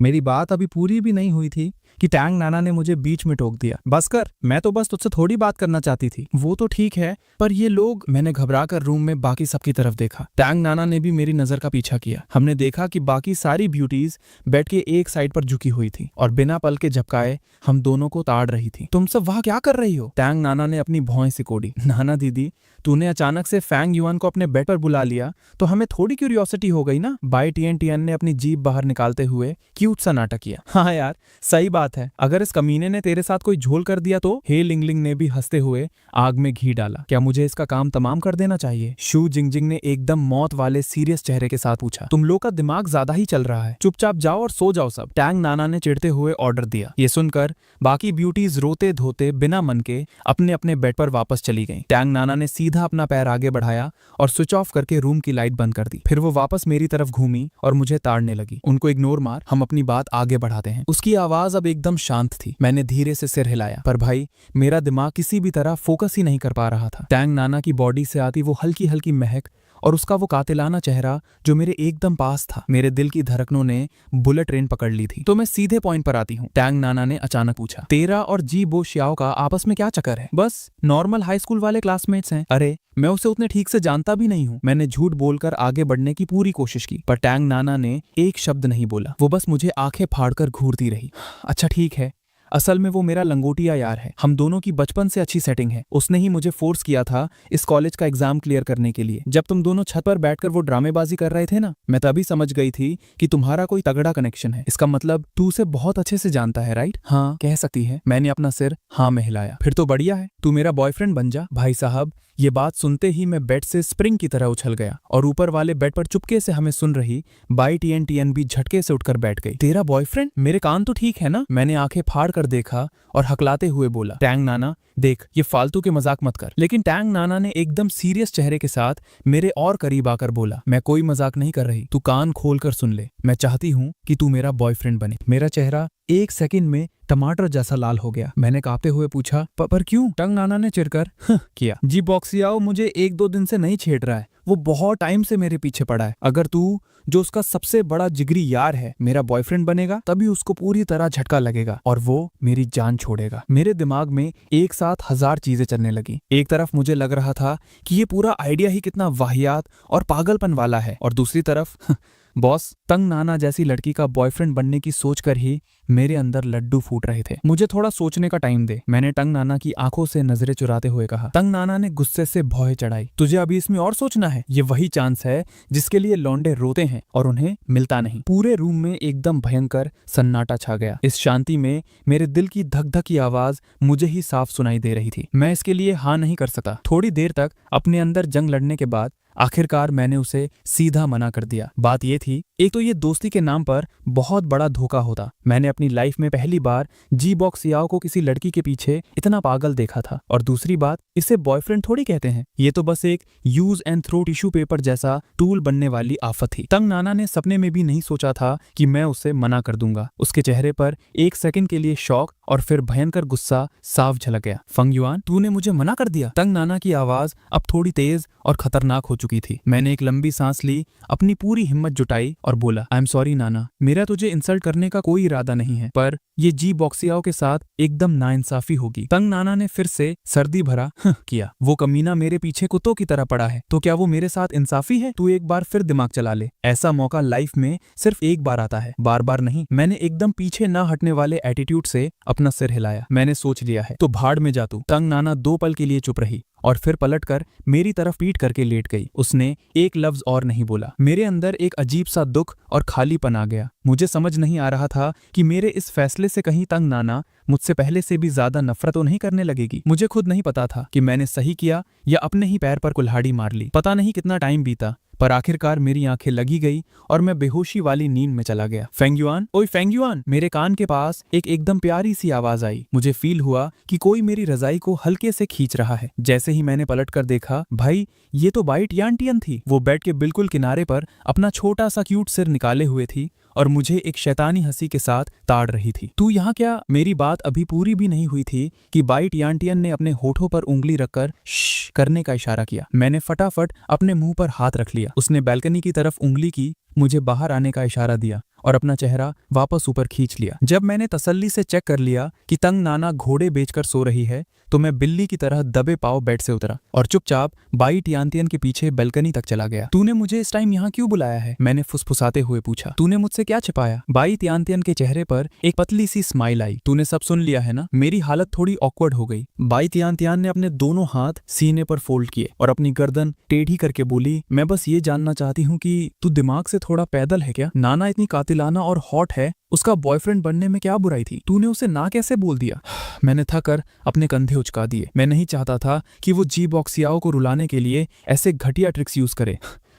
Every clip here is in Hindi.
मेरी बात अभी पूरी भी नहीं हुई थी कि टैंग नाना ने मुझे बीच में टोक दिया। बस कर, मैं तो बस तुझसे थोड़ी बात करना चाहती थी। वो तो ठीक है, पर ये लोग। मैंने घबरा कर रूम में बाकी सबकी तरफ देखा। टैंग नाना ने भी मेरी नजर का पीछा किया। हमने देखा कि बाकी सारी ब्यूटीज बेड के एक साइड पर झुकी हुई थी और बिना पल के झपकाए हम दोनों को ताड़ रही थी। तुम सब वहां क्या कर रही हो? टैंग नाना ने अपनी भौहें सिकोड़ी। नाना दीदी, तूने अचानक से फैंग युआन को अपने बेड पर बुला लिया तो हमें थोड़ी क्यूरियोसिटी हो गई ना। बाई टियन टियन ने अपनी जीभ बाहर निकालते हुए क्यूट सा नाटक किया। हाँ यार, सही बात है। अगर इस कमीने ने तेरे साथ कोई झोल कर दिया तो? हे लिंगलिंग ने भी हंसते हुए आग में घी डाला। क्या मुझे इसका काम तमाम कर देना चाहिए? शू जिंगजिंग ने एकदम मौत वाले सीरियस चेहरे के साथ पूछा। तुम लोग का दिमाग ज्यादा ही चल रहा है। चुपचाप जाओ और सो जाओ सब, टैंग नाना ने चिढ़ते हुए ऑर्डर दिया। ये सुनकर बाकी ब्यूटीज रोते धोते बिना मन के अपने अपने बेड पर वापस चली गईं। टैंग नाना ने सीधा अपना पैर आगे बढ़ाया और स्विच ऑफ करके रूम की लाइट बंद कर दी। फिर वो वापस मेरी तरफ घूमी और मुझे ताड़ने लगी। उनको इग्नोर मार, हम अपनी बात आगे बढ़ाते हैं। उसकी आवाज अब एकदम शांत थी। मैंने धीरे से सिर हिलाया, पर भाई मेरा दिमाग किसी भी तरह फोकस ही नहीं कर पा रहा था। टैंग नाना की बॉडी से आती वो हल्की हल्की महक और उसका वो कातिलाना चेहरा जो मेरे एकदम पास था। मेरे दिल की धड़कनों ने बुलेट ट्रेन पकड़ ली थी। तो मैं सीधे पॉइंट पर आती हूँ, टैंग नाना ने अचानक पूछा। तेरा और जी बो शियाओ का आपस में क्या चक्कर है? बस नॉर्मल हाई स्कूल वाले क्लासमेट्स हैं। अरे मैं उसे उतने ठीक से जानता भी नहीं हूँ। मैंने झूठ बोलकर आगे बढ़ने की पूरी कोशिश की, पर टैंग नाना ने एक शब्द नहीं बोला। वो बस मुझे आंखें फाड़कर घूरती रही। अच्छा ठीक है, असल में वो मेरा लंगोटिया यार है। हम दोनों की बचपन से अच्छी सेटिंग है। उसने ही मुझे फोर्स किया था इस कॉलेज का एग्जाम क्लियर करने के लिए। जब तुम दोनों छत पर बैठकर वो ड्रामेबाजी कर रहे थे ना, मैं तभी समझ गई थी कि तुम्हारा कोई तगड़ा कनेक्शन है। इसका मतलब तू उसे बहुत अच्छे से जानता है, राइट? हाँ, कह सकती है। मैंने अपना सिर हाँ में हिलाया। फिर तो बढ़िया है, तू मेरा बॉयफ्रेंड बन जा। भाई साहब, ये बात सुनते ही मैं बेड से स्प्रिंग की तरह उछल गया और ऊपर वाले बेड पर चुपके से हमें सुन रही बाई टियन टियन भी झटके से उठकर बैठ गई। तेरा बॉयफ्रेंड? मेरे कान तो ठीक है ना? मैंने आंखें फाड़ कर देखा और हकलाते हुए बोला। टैंग नाना देख, ये फालतू के मजाक मत कर। लेकिन टैंग नाना ने एकदम सीरियस चेहरे के साथ मेरे और करीब आकर बोला, मैं कोई मजाक नहीं कर रही, तू कान खोल कर सुन ले। मैं चाहती हूँ कि तू मेरा बॉयफ्रेंड बने। मेरा चेहरा एक सेकंड में टमाटर जैसा लाल हो गया। मैंने कांपते हुए पूछा, पर क्यों? टंग नाना ने चिढ़कर किया। जी बॉक्सियाओ मुझे एक दो दिन से नहीं छेड़ रहा है, वो बहुत टाइम से मेरे पीछे पड़ा है। अगर तू, जो उसका सबसे बड़ा जिगरी यार है, मेरा बॉयफ्रेंड बनेगा, तभी उसको पूरी तरह झटका लगेगा और वो मेरी जान छोड़ेगा। मेरे दिमाग में एक साथ 1000 चीजें चलने लगी। एक तरफ मुझे लग रहा था कि ये पूरा आइडिया ही कितना वाहियात और पागलपन वाला है, और दूसरी तरफ बॉस, तंग नाना जैसी लड़की का बॉयफ्रेंड बनने की सोचकर ही मेरे अंदर लड्डू फूट रहे थे। मुझे थोड़ा सोचने का टाइम दे, मैंने टंग नाना की आंखों से नजरें चुराते हुए कहा। टंग नाना ने गुस्से से भौहें चढ़ाई। तुझे अभी इसमें और सोचना है? ये वही चांस है जिसके लिए लौंडे रोते हैं और उन्हें मिलता नहीं। पूरे रूम में एकदम भयंकर सन्नाटा छा गया। इस शांति में मेरे दिल की धक धक की आवाज मुझे ही साफ सुनाई दे रही थी। मैं इसके लिए हाँ नहीं कर सकता। थोड़ी देर तक अपने अंदर जंग लड़ने के बाद आखिरकार मैंने उसे सीधा मना कर दिया। बात यह थी, एक तो ये दोस्ती के नाम पर बहुत बड़ा धोखा होता। मैंने अपनी लाइफ में पहली बार जी बॉक्स याओ को किसी लड़की के पीछे इतना पागल देखा था, और दूसरी बात, इसे बॉयफ्रेंड थोड़ी कहते हैं। ये तो बस एक use and throw tissue paper जैसा टूल बनने वाली आफत थी। तंग नाना ने सपने में भी नहीं सोचा था कि मैं उसे मना कर दूंगा। उसके चेहरे पर एक सेकंड के लिए शौक और फिर भयंकर गुस्सा साफ झलक गया। फंग युआन, तूने मुझे मना कर दिया? तंग नाना की आवाज अब थोड़ी तेज और खतरनाक हो चुकी थी। मैंने एक लंबी सांस ली, अपनी पूरी हिम्मत जुटाई और बोला, आई एम सॉरी नाना, मेरा तुझे इंसल्ट करने का कोई इरादा नहीं है, पर ये जी बॉक्सियाओ के साथ एकदम नाइंसाफी होगी। तंग नाना ने फिर से सर्दी भरा किया। वो कमीना मेरे पीछे कुत्तों की तरह पड़ा है, तो क्या वो मेरे साथ इंसाफी है? तू एक बार फिर दिमाग चला ले, ऐसा मौका लाइफ में सिर्फ एक बार आता है, बार बार नहीं। मैंने एकदम पीछे न हटने वाले एटीट्यूड से अपना सिर हिलाया। मैंने सोच लिया है, तो भाड़ में जा तू। तंग नाना 2 पल के लिए चुप रही और फिर पलटकर मेरी तरफ पीट करके लेट गई। उसने एक लफ्ज और नहीं बोला। मेरे अंदर एक अजीब सा दुख और खालीपन आ गया। मुझे समझ नहीं आ रहा था कि मेरे इस फैसले से कहीं तंग नाना मुझसे पहले से भी ज्यादा नफरत तो नहीं करने लगेगी। मुझे खुद नहीं पता था कि मैंने सही किया या अपने ही पैर पर कुल्हाड़ी मार ली। पता नहीं कितना टाइम बीता, पर आखिरकार मेरी आंखें लगी गई और मैं बेहोशी वाली नींद में चला गया। फेंग युआन, ओए फेंग युआन, मेरे कान के पास एक एकदम प्यारी सी आवाज आई। मुझे फील हुआ कि कोई मेरी रजाई को हल्के से खींच रहा है। जैसे ही मैंने पलट कर देखा, भाई ये तो बाई टियन टियन थी। वो बेड के बिल्कुल किनारे पर अपना छोटा सा क्यूट सिर निकाले हुए थी और मुझे एक शैतानी हंसी के साथ ताड़ रही थी। तू यहाँ क्या? मेरी बात अभी पूरी भी नहीं हुई थी कि बाई टियन टियन ने अपने होठों पर उंगली रखकर श्श करने का इशारा किया। मैंने फटाफट अपने मुंह पर हाथ रख लिया। उसने बैल्कनी की तरफ उंगली की, मुझे बाहर आने का इशारा दिया और अपना चेहरा वापस ऊपर खींच लिया। जब मैंने तसल्ली से चेक कर लिया कि तंग नाना घोड़े बेचकर सो रही है तो मैं बिल्ली की तरह दबे पांव बेड से उतरा और चुपचाप बाई टियानतियन के पीछे बैल्कनी तक चला गया। तूने मुझे इस टाइम यहाँ क्यों बुलाया है? मैंने फुसफुसाते हुए पूछा। तूने मुझसे क्या छिपाया? बाई टियानतियन के चेहरे पर एक पतली सी स्माइल आई। तूने सब सुन लिया है ना? मेरी हालत थोड़ी ऑकवर्ड हो गई। बाई टियानतियन ने अपने दोनों हाथ सीने पर फोल्ड किए और अपनी गर्दन टेढ़ी करके बोली, मैं बस ये जानना चाहती हूँ कि तू दिमाग से थोड़ा पैदल है क्या? नाना इतनी कातिलाना और हॉट है, उसका बॉयफ्रेंड बनने में क्या बुराई थी? तूने उसे ना कैसे बोल दिया? मैंने थक कर अपने कंधे उचका दिए। मैं नहीं चाहता था कि वो जी बॉक्सियाओ को रुलाने के लिए ऐसे घटिया ट्रिक्स यूज करे।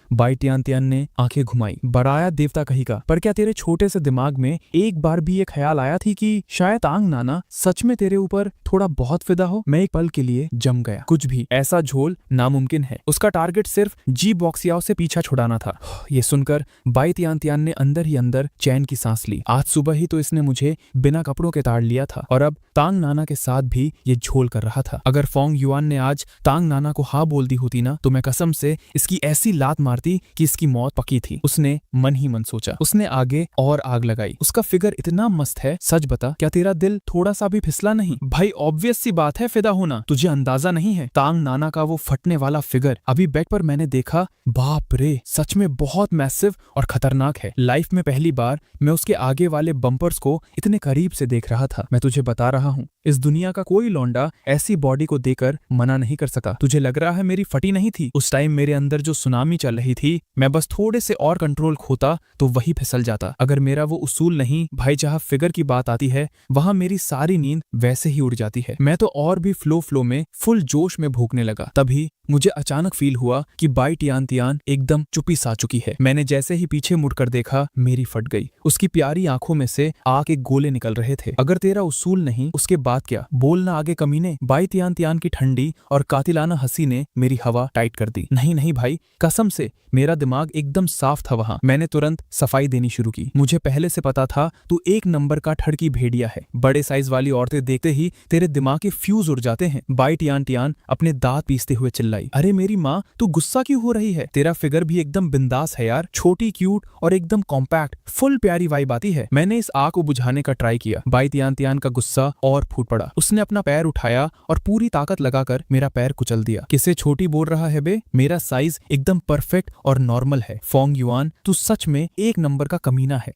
बाई टियानतियन ने आंखें घुमाई। बड़ाया देवता कहीं का, पर क्या तेरे छोटे से दिमाग में एक बार भी ये ख्याल आया थी कि शायद तांग नाना सच में तेरे ऊपर थोड़ा बहुत फिदा हो? मैं एक पल के लिए जम गया। कुछ भी, ऐसा झोल नामुमकिन है। उसका टारगेट सिर्फ जी बॉक्सियाओ से पीछा छुड़ाना था। ये सुनकर बाई टियानतियन ने अंदर ही अंदर चैन की सांस ली। आज सुबह ही तो इसने मुझे बिना कपड़ों के ताड़ लिया था और अब तांग नाना के साथ भी ये झोल कर रहा था। अगर फोंग युआन ने आज तांग नाना को हाँ बोल दी होती ना तो मैं कसम से इसकी ऐसी लात मारती कि इसकी मौत पक्की थी। उसने मन ही मन सोचा। उसने आगे और आग लगाई। उसका फिगर इतना मस्त है, सच बता क्या तेरा दिल थोड़ा सा भी फिसला नहीं? भाई ऑब्वियस सी बात है फिदा होना, तुझे अंदाजा नहीं है? तांग नाना का वो फटने वाला फिगर अभी बेड पर मैंने देखा। बाप रे, सच में बहुत मैसिव और खतरनाक है। लाइफ में पहली बार मैं उसके आगे वाले बम्पर्स को इतने करीब से देख रहा था। मैं तुझे बता रहा हूँ, इस दुनिया का कोई लौंडा ऐसी बॉडी को देकर मना नहीं कर सका। तुझे लग रहा है मेरी फटी नहीं थी? उस टाइम मेरे अंदर जो सुनामी चल रही थी, मैं बस थोड़े से और कंट्रोल खोता तो वही फिसल जाता। अगर मेरा वो उसूल नहीं भाई, जहाँ फिगर की बात आती है वहां मेरी सारी नींद वैसे ही उड़ जाती है। मैं तो और भी फ्लो में फुल जोश में भूखने लगा। तभी मुझे अचानक फील हुआ कि बाई टियानतियन एकदम चुप्पी सा चुकी है। मैंने जैसे ही पीछे मुड़कर देखा, मेरी फट गई। उसकी प्यारी आंखों में से आग के गोले निकल रहे थे। अगर तेरा उसूल नहीं, उसके बाद क्या? बोलना आगे कमीने। बाई टियानतियन की ठंडी और कातिलाना हंसी ने मेरी हवा टाइट कर दी। नहीं नहीं भाई, कसम से मेरा दिमाग एकदम साफ था वहां। मैंने तुरंत सफाई देनी शुरू की। मुझे पहले से पता था तू एक नंबर का ठड़की भेड़िया है। बड़े साइज वाली औरतें देखते ही तेरे दिमाग के फ्यूज उड़ जाते हैं। बाई टियानतियन अपने दांत पीसते हुए चिल्लाई, अरे मेरी माँ, तू गुस्सा क्यों हो रही है? तेरा फिगर भी एकदम बिंदास है यार, छोटी क्यूट और एकदम कॉम्पैक्ट, फुल प्यारी वाइब आती है। मैंने इस आग को बुझाने का ट्राई किया। बाई टियानतियन का गुस्सा और फूट पड़ा। उसने अपना पैर उठाया और पूरी ताकत लगाकर मेरा पैर कुचल दिया। किसे छोटी बोल रहा है बे? मेरा साइज एकदम परफेक्ट और नॉर्मल है। फोंग युआन, तू सच में एक नंबर का कमीना है।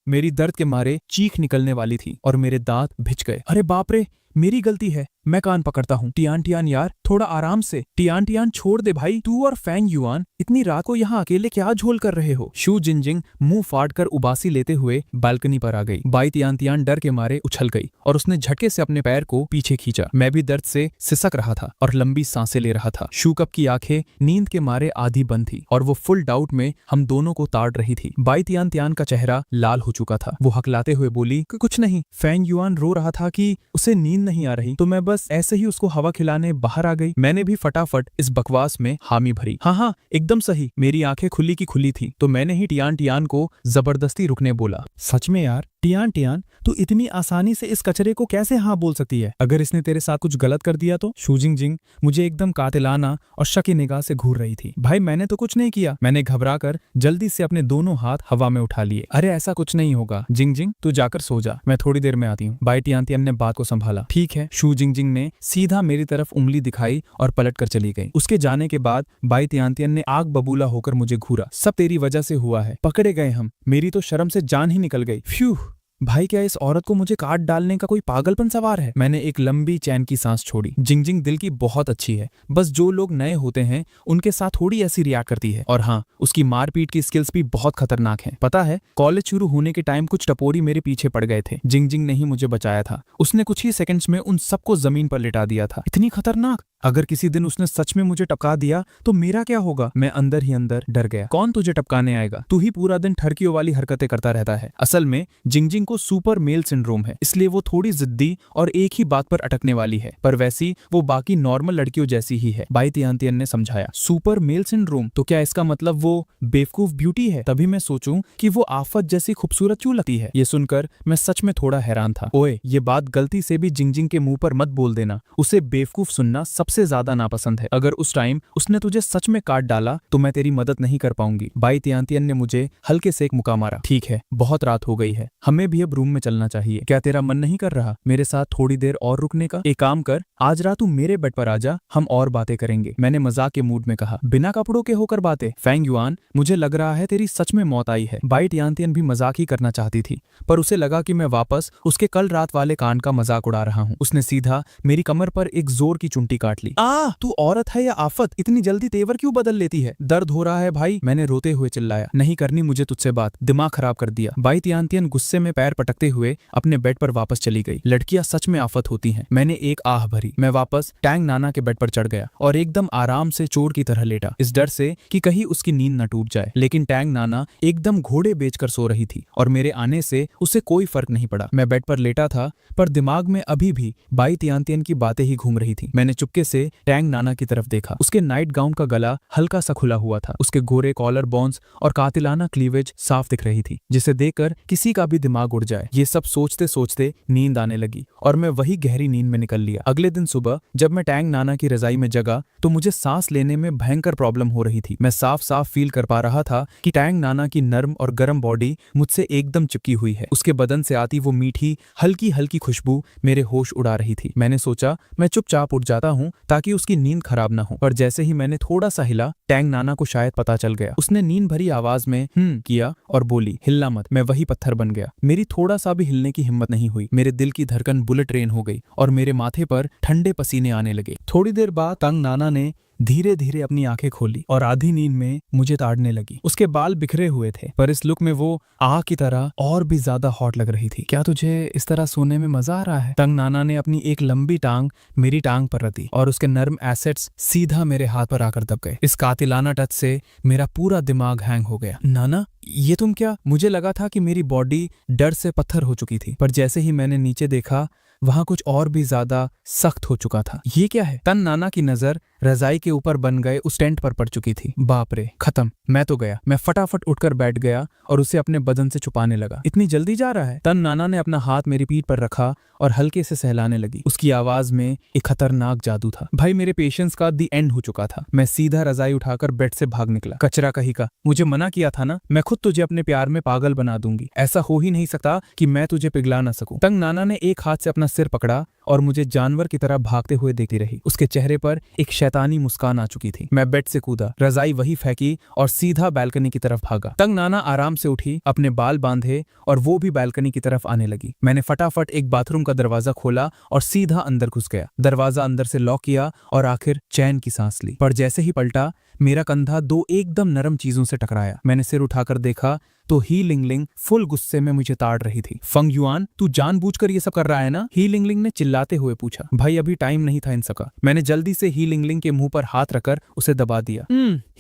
मेरी दर्द के मारे चीख निकलने वाली थी और मेरे दांत भिज गए। अरे बाप रे, मेरी गलती है, मैं कान पकड़ता हूँ। टियानतियन यार, थोड़ा आराम से। टियानतियन छोड़ दे भाई। तू और फेंग युआन इतनी रात को यहाँ अकेले क्या झोल कर रहे हो? शू जिनजिंग मुंह फाड़ कर उबासी लेते हुए बालकनी पर आ गई। बाई टियानतियन डर के मारे उछल गई और उसने झटके से अपने पैर को पीछे खींचा। मैं भी दर्द से सिसक रहा था और लंबी सांसें ले रहा था। शू कप की आंखें नींद के मारे आधी बंद थी और वो फुल डाउट में हम दोनों को ताड़ रही थी। बाई टियानतियन का चेहरा लाल हो चुका था। वो हकलाते हुए बोली, कुछ नहीं। फेंग युआन रो रहा था कि उसे नींद नहीं आ रही, तो मैं बस ऐसे ही उसको हवा खिलाने बाहर आ गई। मैंने भी फटाफट इस बकवास में हामी भरी। हाँ, एकदम सही। मेरी आंखें खुली की खुली थी, तो मैंने ही टियानतियन को जबरदस्ती रुकने बोला। सच में यार, टियानतियन तू इतनी आसानी से इस कचरे को कैसे हाँ बोल सकती है? अगर इसने तेरे साथ कुछ गलत कर दिया तो? शू जिनजिंग मुझे एकदम कातिलाना और शकी निगाह से घूर रही थी। भाई मैंने तो कुछ नहीं किया। मैंने घबराकर जल्दी से अपने दोनों हाथ हवा में उठा लिए। अरे ऐसा कुछ नहीं होगा जिनजिंग, तू जाकर सो जा, मैं थोड़ी देर में आती हूँ। बाई टियानतियन ने बात को संभाला। ठीक है। शू जिनजिंग ने सीधा मेरी तरफ उंगली दिखाई और पलट कर चली गई। उसके जाने के बाद बाई टियानतियन ने आग बबूला होकर मुझे घूरा। सब तेरी वजह से हुआ है, पकड़े गए हम। मेरी तो शर्म से जान ही निकल गई। फ्यू भाई, क्या इस औरत को मुझे काट डालने का कोई पागलपन सवार है? मैंने एक लंबी चैन की सांस छोड़ी। जिनजिंग दिल की बहुत अच्छी है, बस जो लोग नए होते हैं उनके साथ थोड़ी ऐसी रिएक्ट करती है। और हाँ, उसकी मारपीट की स्किल्स भी बहुत खतरनाक हैं। पता है, कॉलेज शुरू होने के टाइम कुछ टपोरी मेरे पीछे पड़ गए थे। जिनजिंग ने ही मुझे बचाया था। उसने कुछ ही सेकंड्स में उन सबको जमीन पर लिटा दिया था। इतनी खतरनाक। अगर किसी दिन उसने सच में मुझे टपका दिया तो मेरा क्या होगा? मैं अंदर ही अंदर डर गया। कौन तुझे टपकाने आएगा? तू ही पूरा दिन ठरकियों वाली हरकतें करता रहता है। असल में जिनजिंग को सुपर मेल सिंड्रोम है, इसलिए वो थोड़ी जिद्दी और एक ही बात पर अटकने वाली है, पर वैसी वो बाकी नॉर्मल लड़कियों जैसी ही है। बाई टियानतियन ने समझाया। Super male syndrome? तो क्या इसका मतलब वो बेवकूफ ब्यूटी है? तभी मैं सोचूं कि वो आफत जैसी खूबसूरत क्यों लगती है। ये सुनकर मैं सच में थोड़ा हैरान था। ओए, ये बात गलती से भी जिनजिंग के मुंह पर मत बोल देना। उसे बेवकूफ सुनना सबसे सबसे ज्यादा नापसंद है। अगर उस टाइम उसने तुझे सच में काट डाला तो मैं तेरी मदद नहीं कर पाऊंगी। बाई तियांतियन ने मुझे हल्के से एक मुक्का मारा। ठीक है, बहुत रात हो गई है, हमें भी अब रूम में चलना चाहिए। क्या तेरा मन नहीं कर रहा मेरे साथ थोड़ी देर और रुकने का? एक काम कर, आज रात तू मेरे बेड पर आजा, हम और बातें करेंगे, मैंने मजाक के मूड में कहा। बिना कपड़ों के होकर बातें? फेंग युआन, मुझे लग रहा है तेरी सच में मौत आई है। बाई तियांतियन भी मजाक ही करना चाहती थी, पर उसे लगा कि मैं वापस उसके कल रात वाले कांड का मजाक उड़ा रहा हूँ। उसने सीधा मेरी कमर पर एक जोर की चुंटी काट ली। तू औरत है या आफत? इतनी जल्दी तेवर क्यों बदल लेती है? दर्द हो रहा है भाई, मैंने रोते हुए चिल्लाया। नहीं करनी मुझे तुझसे बात, दिमाग खराब कर दिया। बाई तियांतियन गुस्से में पैर पटकते हुए अपने बेड पर वापस चली गई। लड़कियां सच में आफत होती हैं। मैंने एक आह भरी। मैं वापस टैंग नाना के बेड पर चढ़ गया और एकदम आराम से चोर की तरह लेटा, इस डर से कि कहीं उसकी नींद न टूट जाए। लेकिन टैंग नाना एकदम घोड़े बेचकर सो रही थी और मेरे आने से उसे कोई फर्क नहीं पड़ा। मैं बेड पर लेटा था, पर दिमाग में अभी भी बाई तियांतियन की बातें ही घूम रही थी। मैंने चुपके से टैंग नाना की तरफ देखा। उसके नाइट गाउन का गला हल्का सा खुला हुआ था। उसके गोरे कॉलर बोन्स और कातिलाना क्लीवेज साफ दिख रही थी, जिसे देखकर किसी का भी दिमाग उड़ जाए। ये सब सोचते सोचते नींद आने लगी और मैं वही गहरी नींद में निकल लिया। अगले दिन सुबह जब मैं टैंग नाना की रजाई में जगा तो मुझे सांस लेने में भयंकर प्रॉब्लम हो रही थी। मैं साफ साफ फील कर पा रहा था कि टैंग नाना की नर्म और गर्म बॉडी मुझसे एकदम चिपकी हुई है। उसके बदन से आती वो मीठी हल्की हल्की खुशबू मेरे होश उड़ा रही थी। मैंने सोचा मैं चुपचाप उठ जाता हूँ ताकि उसकी नींद खराब ना हो, पर जैसे ही मैंने थोड़ा सा हिला, टैंग नाना को शायद पता चल गया। उसने नींद भरी आवाज में किया और बोली, हिलना मत। मैं वही पत्थर बन गया। मेरी थोड़ा सा भी हिलने की हिम्मत नहीं हुई। मेरे दिल की धड़कन बुलेट ट्रेन हो गई और मेरे माथे पर ठंडे पसीने आने लगे। थोड़ी देर बाद टैंग नाना ने धीरे धीरे अपनी आंखें खोली और आधी नींद में मुझे ताड़ने लगी। उसके बाल बिखरे हुए थे, पर इस लुक में वो आग की तरह और भी ज्यादा हॉट लग रही थी। क्या तुझे इस तरह सोने में मजा आ रहा है? टैंग नाना ने अपनी एक लंबी टांग मेरी टांग पर रखी और उसके नर्म एसेट्स सीधा मेरे हाथ पर आकर दब गए। इस कातिलाना टच से मेरा पूरा दिमाग हैंग हो गया। नाना, ये तुम क्या? मुझे लगा था कि मेरी बॉडी डर से पत्थर हो चुकी थी, पर जैसे ही मैंने नीचे देखा वहां कुछ और भी ज्यादा सख्त हो चुका था। ये क्या है? टैंग नाना की नजर रजाई के ऊपर बन गए उस टेंट पर पड़ चुकी थी। बाप रे, खत्म, मैं तो गया। मैं फटाफट उठकर बैठ गया और उसे अपने बदन से छुपाने लगा। इतनी जल्दी जा रहा है? टैंग नाना ने अपना हाथ मेरी पीठ पर रखा और हल्के से सहलाने लगी। उसकी आवाज में एक खतरनाक जादू था। भाई, मेरे पेशेंस का दी एंड हो चुका था। मैं सीधा रजाई उठाकर बेड से भाग निकला। कचरा कहीं का, मुझे मना किया था ना, मैं खुद तुझे अपने प्यार में पागल बना दूंगी। ऐसा हो ही नहीं सकता कि मैं तुझे पिघला ना सकूं। टैंग नाना ने एक हाथ से अपना सिर पकड़ा और मुझे जानवर की तरह भागते हुए देखती रही। उसके चेहरे पर एक शैतानी मुस्कान आ चुकी थी। मैं बेड से कूदा, रजाई वही फेंकी और सीधा बालकनी की तरफ भागा। टैंग नाना आराम से उठी, अपने बाल बांधे और वो भी बालकनी की तरफ आने लगी। मैंने फटाफट एक बाथरूम का दरवाजा खोला और सीधा अंदर घुस गया। दरवाजा अंदर से लॉक किया और आखिर चैन की सांस ली। पर जैसे ही पलटा, मेरा कंधा दो एकदम नरम चीजों से टकराया। मैंने सिर उठाकर देखा तो ही लिंगलिंग फुल गुस्से में मुझे ताड़ रही थी। फेंग युआन, तू जानबूझकर ये सब कर रहा है ना? ही लिंगलिंग ने चिल्लाते हुए पूछा। भाई, अभी टाइम नहीं था इन सबका। मैंने जल्दी से ही लिंगलिंग के मुंह पर हाथ रखकर उसे दबा दिया।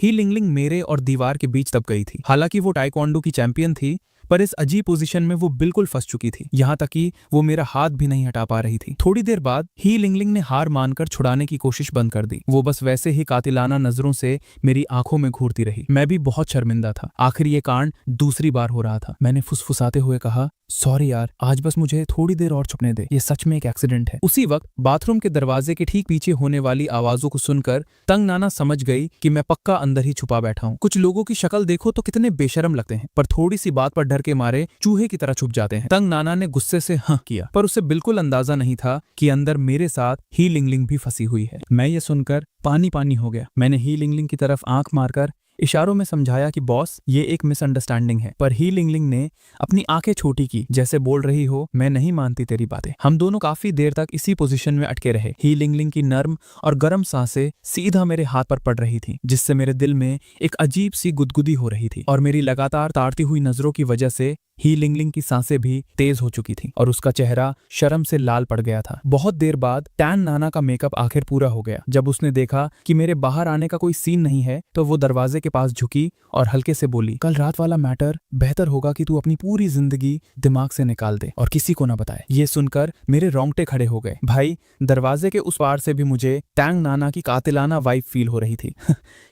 ही लिंगलिंग मेरे और दीवार के बीच दब गई थी। हालांकि वो टाइक्वांडो की चैंपियन थी, पर इस अजीब पोजीशन में वो बिल्कुल फंस चुकी थी। यहाँ तक कि वो मेरा हाथ भी नहीं हटा पा रही थी। थोड़ी देर बाद ही लिंगलिंग ने हार मानकर छुड़ाने की कोशिश बंद कर दी। वो बस वैसे ही कातिलाना नजरों से मेरी आंखों में घूरती रही। मैं भी बहुत शर्मिंदा था। आखिर ये कांड दूसरी बार हो रहा था। मैंने फुसफुसाते हुए कहा, सॉरी यार, आज बस मुझे थोड़ी देर और छुपने दे, ये सच में एक एक्सीडेंट है। उसी वक्त बाथरूम के दरवाजे के ठीक पीछे होने वाली आवाजों को सुनकर टैंग नाना समझ गई कि मैं पक्का अंदर ही छुपा बैठा हूँ। कुछ लोगों की शक्ल देखो तो कितने बेशरम लगते हैं, पर थोड़ी सी बात पर डर के मारे चूहे की तरह छुप जाते हैं। टैंग नाना ने गुस्से से हाँ किया, पर उसे बिल्कुल अंदाजा नहीं था कि अंदर मेरे साथ ही लिंगलिंग भी फंसी हुई है। मैं ये सुनकर पानी पानी हो गया। मैंने ही लिंगलिंग की तरफ आंख मारकर इशारों में समझाया कि बॉस, ये एक मिसअंडरस्टैंडिंग है, पर ही लिंगलिंग ने अपनी आंखें छोटी की, जैसे बोल रही हो मैं नहीं मानती तेरी बातें। हम दोनों काफी देर तक इसी पोजीशन में अटके रहे। ही लिंगलिंग की नर्म और गर्म सांसें सीधा मेरे हाथ पर पड़ रही थी, जिससे मेरे दिल में एक अजीब सी गुदगुदी हो रही थी और मेरी लगातार ताड़ती हुई नजरों की वजह से ही लिंगलिंग की सांसें भी तेज हो चुकी थी और उसका चेहरा शर्म से लाल पड़ गया था। बहुत देर बाद टैंग नाना का मेकअप आखिर पूरा हो गया। जब उसने देखा कि मेरे बाहर आने का कोई सीन नहीं है, तो वो दरवाजे के पास झुकी और हल्के से बोली, कल रात वाला मैटर बेहतर होगा कि तू अपनी पूरी जिंदगी दिमाग से निकाल दे और किसी को ना बताए। ये सुनकर मेरे रोंगटे खड़े हो गए। भाई, दरवाजे के उस पार से भी मुझे टैंग नाना की कातिलाना वाइब फील हो रही थी।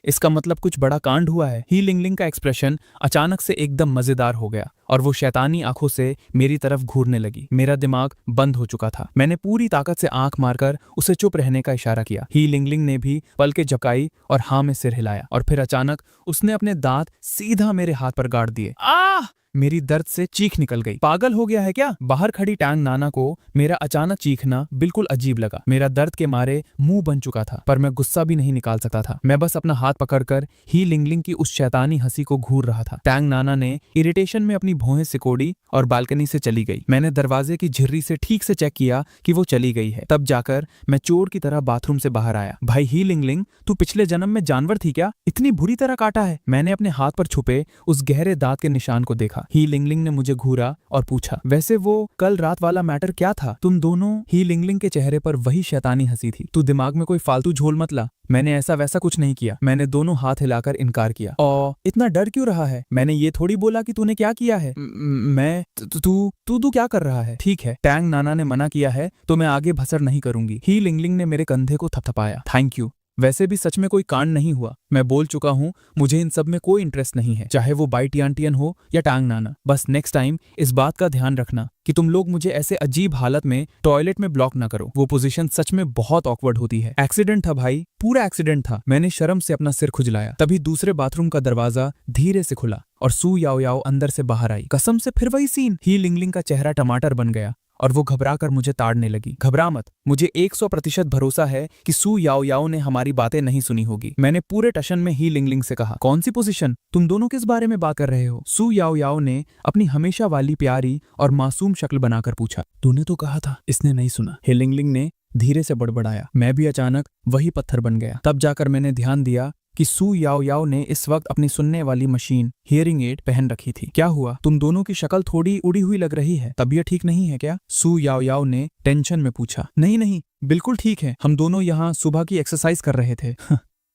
इसका मतलब कुछ बड़ा कांड हुआ है। ही लिंगलिंग का एक्सप्रेशन अचानक से एकदम मजेदार हो गया और वो शैतानी आंखों से मेरी तरफ घूरने लगी। मेरा दिमाग बंद हो चुका था। मैंने पूरी ताकत से आंख मारकर उसे चुप रहने का इशारा किया। ही लिंगलिंग ने भी पलकें झपकाई और हाँ में सिर हिलाया, और फिर अचानक उसने अपने दांत सीधा मेरे हाथ पर गाड़ दिए। आह! मेरी दर्द से चीख निकल गई। पागल हो गया है क्या? बाहर खड़ी टैंग नाना को मेरा अचानक चीखना बिल्कुल अजीब लगा। मेरा दर्द के मारे मुंह बन चुका था, पर मैं गुस्सा भी नहीं निकाल सकता था। मैं बस अपना हाथ पकड़कर ही लिंगलिंग की उस शैतानी हंसी को घूर रहा था। टैंग नाना ने इरिटेशन में अपनी भौहें सिकोड़ी और बालकनी से चली गई। मैंने दरवाजे की झिर्री से ठीक से चेक किया कि वो चली गई है। तब जाकर मैं चोर की तरह बाथरूम से बाहर आया। भाई ही लिंगलिंग, तू पिछले जन्म में जानवर थी क्या? इतनी बुरी तरह काटा है। मैंने अपने हाथ पर छुपे उस गहरे दांत के निशान को देखा। ही लिंगलिंग ने मुझे घूरा और पूछा, वैसे वो कल रात वाला मैटर क्या था? तुम दोनों? ही लिंगलिंग के चेहरे पर वही शैतानी हंसी थी। तू दिमाग में कोई फालतू झोल मत ला। मैंने ऐसा वैसा कुछ नहीं किया। मैंने दोनों हाथ हिलाकर इनकार किया। और इतना डर क्यों रहा है? मैंने ये थोड़ी बोला कि तूने क्या किया है। मैं तू क्या कर रहा है? ठीक है, टैंग नाना ने मना किया है तो मैं आगे भसड़ नहीं करूंगी। ही लिंगलिंग ने मेरे कंधे को थपथपाया। Thank you. वैसे भी सच में कोई कांड नहीं हुआ। मैं बोल चुका हूँ, मुझे इन सब में कोई इंटरेस्ट नहीं है, चाहे वो बाई टियान हो या टांग नाना। बस नेक्स्ट टाइम इस बात का ध्यान रखना कि तुम लोग मुझे ऐसे अजीब हालत में टॉयलेट में ब्लॉक ना करो। वो पोजीशन सच में बहुत ऑकवर्ड होती है। एक्सीडेंट था भाई, पूरा एक्सीडेंट था। मैंने शर्म से अपना सिर खुजलाया। तभी दूसरे बाथरूम का दरवाजा धीरे से खुला और सू याओ याओ अंदर से बाहर आई। कसम से फिर वही सीन। ही लिंगलिंग का चेहरा टमाटर बन गया और वो घबरा कर मुझे ताड़ने लगी। घबरा मत, मुझे 100% भरोसा है कि सू याओ याओ ने हमारी बातें नहीं सुनी होगी। मैंने पूरे टशन में ही लिंगलिंग से कहा। कौन सी पोजीशन? तुम दोनों किस बारे में बात कर रहे हो? सू याओ याओ ने अपनी हमेशा वाली प्यारी और मासूम शक्ल बनाकर पूछा। तूने तो कहा था। इसने नहीं सुना। ही लिंगलिंग ने धीरे से बड़बड़ाया। मैं भी अचानक वही पत्थर बन गया। तब जाकर मैंने ध्यान दिया कि सू याओ याओ ने इस वक्त अपनी सुनने वाली मशीन हियरिंग एड पहन रखी थी। क्या हुआ? तुम दोनों की शक्ल थोड़ी उड़ी हुई लग रही है। तबीयत ठीक नहीं है क्या? सू याओ याओ ने टेंशन में पूछा। नहीं, बिल्कुल ठीक है। हम दोनों यहाँ सुबह की एक्सरसाइज कर रहे थे।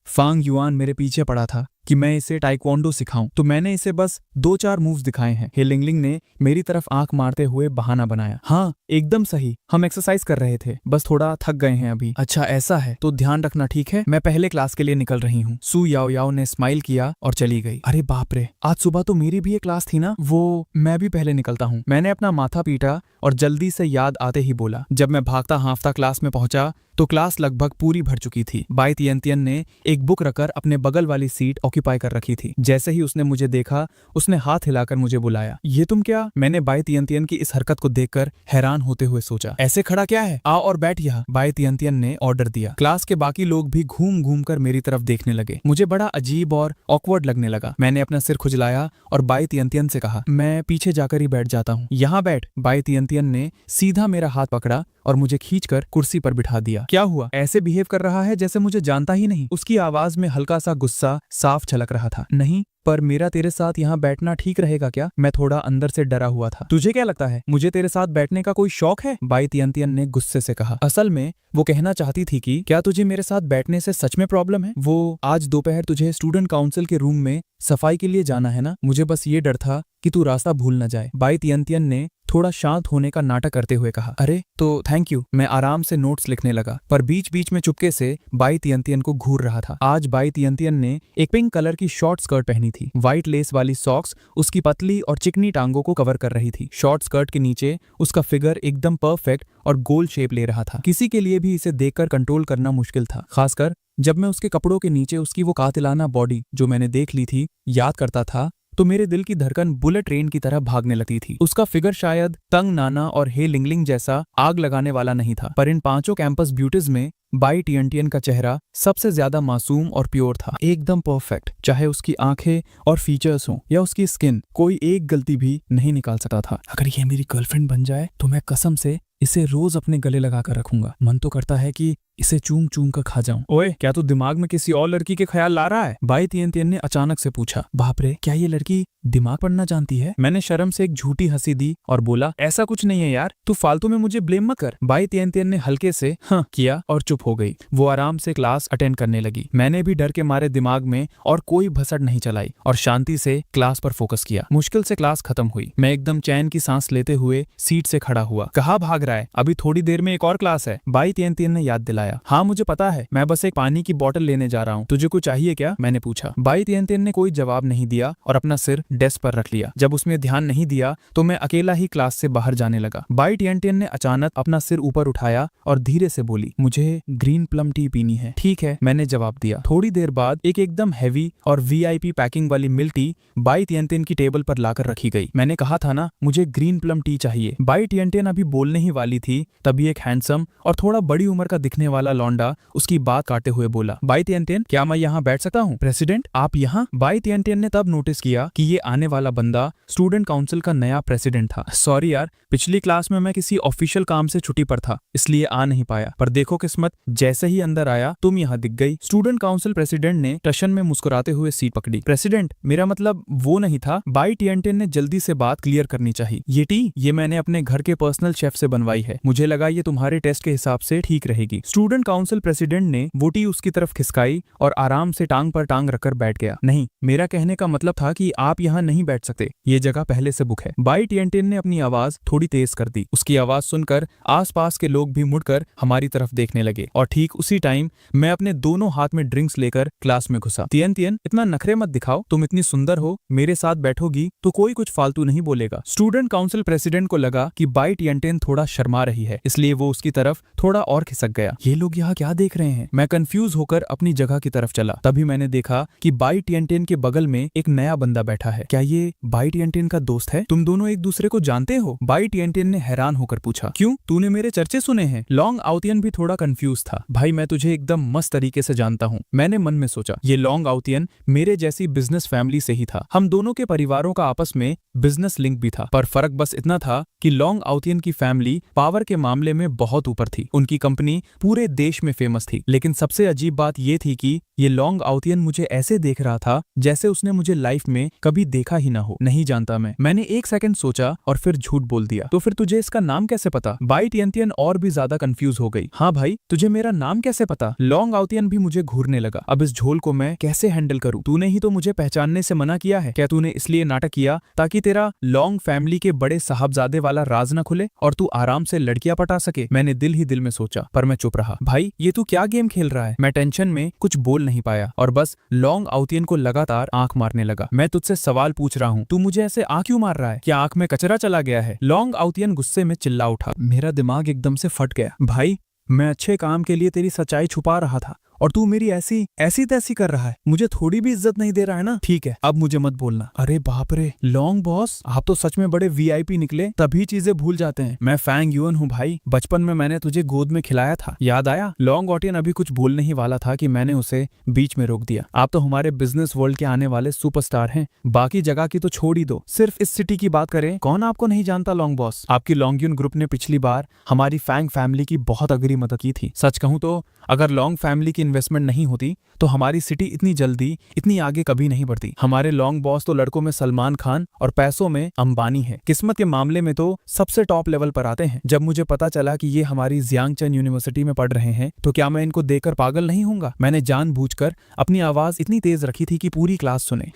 फांग युआन मेरे पीछे पड़ा था कि मैं इसे टाइक्वांडो सिखाऊं, तो मैंने इसे बस 2-4 मूव्स दिखाए हैं। ही लिंगलिंग ने मेरी तरफ आंख मारते हुए बहाना बनाया। हाँ, एकदम सही, हम एक्सरसाइज कर रहे थे, बस थोड़ा थक गए हैं अभी। अच्छा ऐसा है, तो ध्यान रखना, ठीक है? मैं पहले क्लास के लिए निकल रही हूँ। सू याओ याओ ने स्माइल किया और चली गई। अरे बाप रे, आज सुबह तो मेरी भी एक क्लास थी ना। वो मैं भी पहले निकलता हूँ। मैंने अपना माथा पीटा और जल्दी से याद आते ही बोला। जब मैं भागता हाँफता क्लास में पहुंचा तो क्लास लगभग पूरी भर चुकी थी। बाई तियन ने एक बुक रखकर अपने बगल वाली सीट ऑक्यूपाई कर रखी थी। जैसे ही उसने मुझे देखा, उसने हाथ हिलाकर मुझे बुलाया। ये तुम क्या? मैंने बाई तियन की इस हरकत को देखकर हैरान होते हुए सोचा। ऐसे खड़ा क्या है? आओ और बैठ यहाँ, बाई तियन ने ऑर्डर दिया। क्लास के बाकी लोग भी घूम घूम कर मेरी तरफ देखने लगे। मुझे बड़ा अजीब और ऑकवर्ड लगने लगा। मैंने अपना सिर खुजलाया और बाई तियन से कहा, मैं पीछे जाकर ही बैठ जाता हूँ। यहाँ बैठ। बाई तियन ने सीधा मेरा हाथ पकड़ा और मुझे खींचकर कुर्सी पर बिठा दिया। क्या हुआ? ऐसे बिहेव कर रहा है जैसे मुझे जानता ही नहीं। उसकी आवाज में हल्का सा गुस्सा साफ झलक रहा था। नहीं, पर मेरा तेरे साथ यहाँ बैठना ठीक रहेगा क्या? मैं थोड़ा अंदर से डरा हुआ था। तुझे क्या लगता है मुझे तेरे साथ बैठने का कोई शौक है? बाई तियन ने गुस्से से कहा। असल में वो कहना चाहती थी कि क्या तुझे मेरे साथ बैठने से सच में प्रॉब्लम है? वो आज दोपहर तुझे स्टूडेंट काउंसिल के रूम में सफाई के लिए जाना है ना? मुझे बस ये डर था कि तू रास्ता भूल न जाए। बाई तियन ने थोड़ा शांत होने का नाटक करते हुए कहा। अरे तो थैंक यू। मैं आराम से नोट्स लिखने लगा, पर बीच बीच में चुपके से बाई तियन को घूर रहा था। आज बाई तियन ने एक पिंक कलर की शॉर्ट स्कर्ट पहनी थी। व्हाइट लेस वाली सॉक्स उसकी पतली और चिकनी टांगों को कवर कर रही थी। शॉर्ट स्कर्ट के नीचे उसका फिगर एकदम परफेक्ट और गोल शेप ले रहा था। किसी के लिए भी इसे देखकर कंट्रोल करना मुश्किल था, खासकर जब मैं उसके कपड़ों के नीचे उसकी वो कातिलाना बॉडी जो मैंने देख ली थी याद करता था, तो मेरे दिल की धड़कन बुलेट ट्रेन की तरह भागने लगती थी। उसका फिगर शायद तंग नाना और हे लिंगलिंग जैसा आग लगाने वाला नहीं था, पर इन 5 कैंपस ब्यूटीज में बाई टियन का चेहरा सबसे ज्यादा मासूम और प्योर था, एकदम परफेक्ट। चाहे उसकी आंखें और फीचर्स हों या उसकी स्किन, कोई एक गलती भी नहीं निकाल सकता था। अगर ये मेरी गर्लफ्रेंड बन जाए तो मैं कसम से इसे रोज अपने गले लगा कर रखूंगा। मन तो करता है कि इसे चूम चूम कर खा जाऊं। ओए, क्या तू दिमाग में किसी और लड़की के ख्याल ला रहा है? बाई तियन ने अचानक से पूछा। बाप रे, क्या ये लड़की दिमाग पढ़ना जानती है? मैंने शर्म से एक झूठी हंसी दी और बोला, ऐसा कुछ नहीं है यार, तू फालतू में मुझे ब्लेम मत कर। बाई तियन ने हल्के से हाँ किया और चुप हो गई। वो आराम से क्लास अटेंड करने लगी। मैंने भी डर के मारे दिमाग में और कोई भसड़ नहीं चलाई और शांति से क्लास पर फोकस किया। मुश्किल से क्लास खत्म हुई। मैं एकदम चैन की सांस लेते हुए सीट से खड़ा हुआ। कहाँ भाग रहा है? अभी थोड़ी देर में एक और क्लास है, बाई तियन ने याद दिलाया। चिल्लाया। हाँ मुझे पता है, मैं बस एक पानी की बोतल लेने जा रहा हूँ, तुझे कुछ चाहिए क्या? मैंने पूछा। बाई तिएनतिएन ने कोई जवाब नहीं दिया और अपना सिर डेस्क पर रख लिया। जब उसमें ध्यान नहीं दिया तो मैं अकेला ही क्लास से बाहर जाने लगा। बाई तिएनतिएन ने अचानक अपना सिर ऊपर उठाया और धीरे से बोली, मुझे ग्रीन प्लम टी पीनी है। ठीक है, मैंने जवाब दिया। थोड़ी देर बाद एक एकदम हैवी और वीआईपी पैकिंग वाली मिल्क टी बाई तिएनतिएन की टेबल पर लाकर रखी गई। मैंने कहा था ना, मुझे ग्रीन प्लम टी चाहिए। बाई तिएनतिएन अभी बोलने ही वाली थी, तभी एक हैंडसम और थोड़ा बड़ी उम्र का दिखने वाला लौंडा उसकी बात काटे हुए बोला, बाई तिएनतिएन, क्या मैं यहाँ बैठ सकता हूँ? प्रेसिडेंट, आप यहाँ? बाई तिएनतिएन ने तब नोटिस किया कि ये आने वाला बंदा स्टूडेंट काउंसिल का नया प्रेसिडेंट था। सॉरी यार, पिछली क्लास में मैं किसी ऑफिशियल काम से छुट्टी पर था, इसलिए आ नहीं पाया। पर देखो किस्मत, जैसे ही अंदर आया तुम यहाँ दिख गई। स्टूडेंट काउंसिल प्रेसिडेंट ने टशन में मुस्कुराते हुए सीट पकड़ी। प्रेसिडेंट, मेरा मतलब वो नहीं था। बाई तिएनतिएन ने जल्दी से बात क्लियर करनी चाहिए। ये टी, ये मैंने अपने घर के पर्सनल शेफ से बनवाई है, मुझे लगा ये तुम्हारे टेस्ट के हिसाब से ठीक रहेगी। स्टूडेंट काउंसिल प्रेसिडेंट ने वो टी उसकी तरफ खिसकाई और आराम से टांग पर टांग रखकर बैठ गया। नहीं, मेरा कहने का मतलब था कि आप यहाँ नहीं बैठ सकते, ये जगह पहले से बुक है। बाई तिएनतिएन ने अपनी आवाज थोड़ी तेज कर दी। उसकी आवाज सुनकर आसपास के लोग भी मुड़कर हमारी तरफ देखने लगे और ठीक उसी टाइम मैं अपने दोनों हाथ में ड्रिंक्स लेकर क्लास में घुसा। तिएनतिएन, इतना नखरे मत दिखाओ, तुम इतनी सुंदर हो, मेरे साथ बैठोगी तो कोई कुछ फालतू नहीं बोलेगा। स्टूडेंट काउंसिल प्रेसिडेंट को लगा कि बाई तिएनतिएन थोड़ा शर्मा रही है, इसलिए वो उसकी तरफ थोड़ा और खिसक गया। ये लोग यहाँ क्या देख रहे हैं? मैं कंफ्यूज होकर अपनी जगह की तरफ चला। तभी मैंने देखा कि बाई तिएनतिएन के बगल में एक नया बंदा बैठा है। क्या ये बाई तिएनतिएन का दोस्त है? तुम दोनों एक दूसरे को जानते हो? बाई तिएनतिएन ने हैरान होकर पूछा। क्यों, तूने मेरे चर्चे सुने हैं? लॉन्ग आउतियन भी थोड़ा कंफ्यूज था। भाई मैं तुझे एकदम मस्त तरीके से जानता हूँ, मैंने मन में सोचा। ये लॉन्ग आउतियन मेरे जैसी बिजनेस फैमिली से ही था। हम दोनों के परिवारों का आपस में बिजनेस लिंक भी था, पर फर्क बस इतना था कि लॉन्ग आउतियन की फैमिली पावर के मामले में बहुत ऊपर थी। उनकी कंपनी पूरे देश में फेमस थी। लेकिन सबसे अजीब बात ये थी कि ये लॉन्ग आउतियन मुझे ऐसे देख रहा था जैसे उसने मुझे लाइफ में कभी देखा ही ना हो। नहीं जानता मैंने एक सेकंड सोचा और फिर झूठ बोल दिया। तो फिर तुझे इसका नाम कैसे पता? बाई तिएनतिएन और भी ज्यादा कंफ्यूज हो गई। हाँ भाई, तुझे मेरा नाम कैसे पता? लॉन्ग आउतियन भी मुझे घूरने लगा। अब इस झोल को मैं कैसे हैंडल करूं? तूने ही तो मुझे पहचानने से मना किया है। क्या तूने इसलिए नाटक किया ताकि तेरा लॉन्ग फैमिली के बड़े साहबजादे वाला राज न खुले और तू आराम से लड़कियां पटा सके? मैंने दिल ही दिल में सोचा, पर मैं चुप रहा। भाई ये तू क्या गेम खेल रहा है? मैं टेंशन में कुछ बोल नहीं पाया और बस लॉन्ग आउतियन को लगातार आंख मारने लगा। मैं तुझसे सवाल पूछ रहा हूँ, तू मुझे ऐसे आंख क्यों मार रहा है? क्या आंख में कचरा चला गया है? लॉन्ग आउतियन गुस्से में चिल्ला उठा। मेरा दिमाग एकदम से फट गया। भाई मैं अच्छे काम के लिए तेरी सच्चाई छुपा रहा था और तू मेरी ऐसी तैसी कर रहा है। मुझे थोड़ी भी इज्जत नहीं दे रहा है ना? ठीक है, अब मुझे मत बोलना। अरे बाप रे, लॉन्ग बॉस, आप तो सच में बड़े वीआईपी निकले, तभी चीजें भूल जाते हैं। मैं फैंग युएन हूँ भाई, बचपन में मैंने तुझे गोद में खिलाया था, याद आया? लॉन्ग आउतियन अभी कुछ बोलने ही वाला था कि मैंने उसे बीच में रोक दिया। आप तो हमारे बिजनेस वर्ल्ड के आने वाले सुपरस्टार हैं, बाकी जगह की तो छोड़ ही दो, सिर्फ इस सिटी की बात करें, कौन आपको नहीं जानता लॉन्ग बॉस? आपकी लॉन्गयुन ग्रुप ने पिछली बार हमारी फैंग फैमिली की बहुत अगरी मदद की थी। सच कहूं तो अगर लॉन्ग फैमिली की इन्वेस्टमेंट नहीं होती तो हमारी सिटी इतनी जल्दी इतनी आगे कभी नहीं बढ़ती। हमारे लॉन्ग बॉस तो लड़कों में सलमान खान और पैसों में अंबानी है, किस्मत के मामले में तो सबसे टॉप लेवल पर आते हैं। जब मुझे पता चला कि ये हमारी जियांगचन यूनिवर्सिटी में पढ़ रहे हैं तो क्या मैं इनको देखकर पागल नहीं होऊंगा? मैंने जानबूझकर अपनी आवाज इतनी तेज रखी थी कि पूरी क्लास सुने।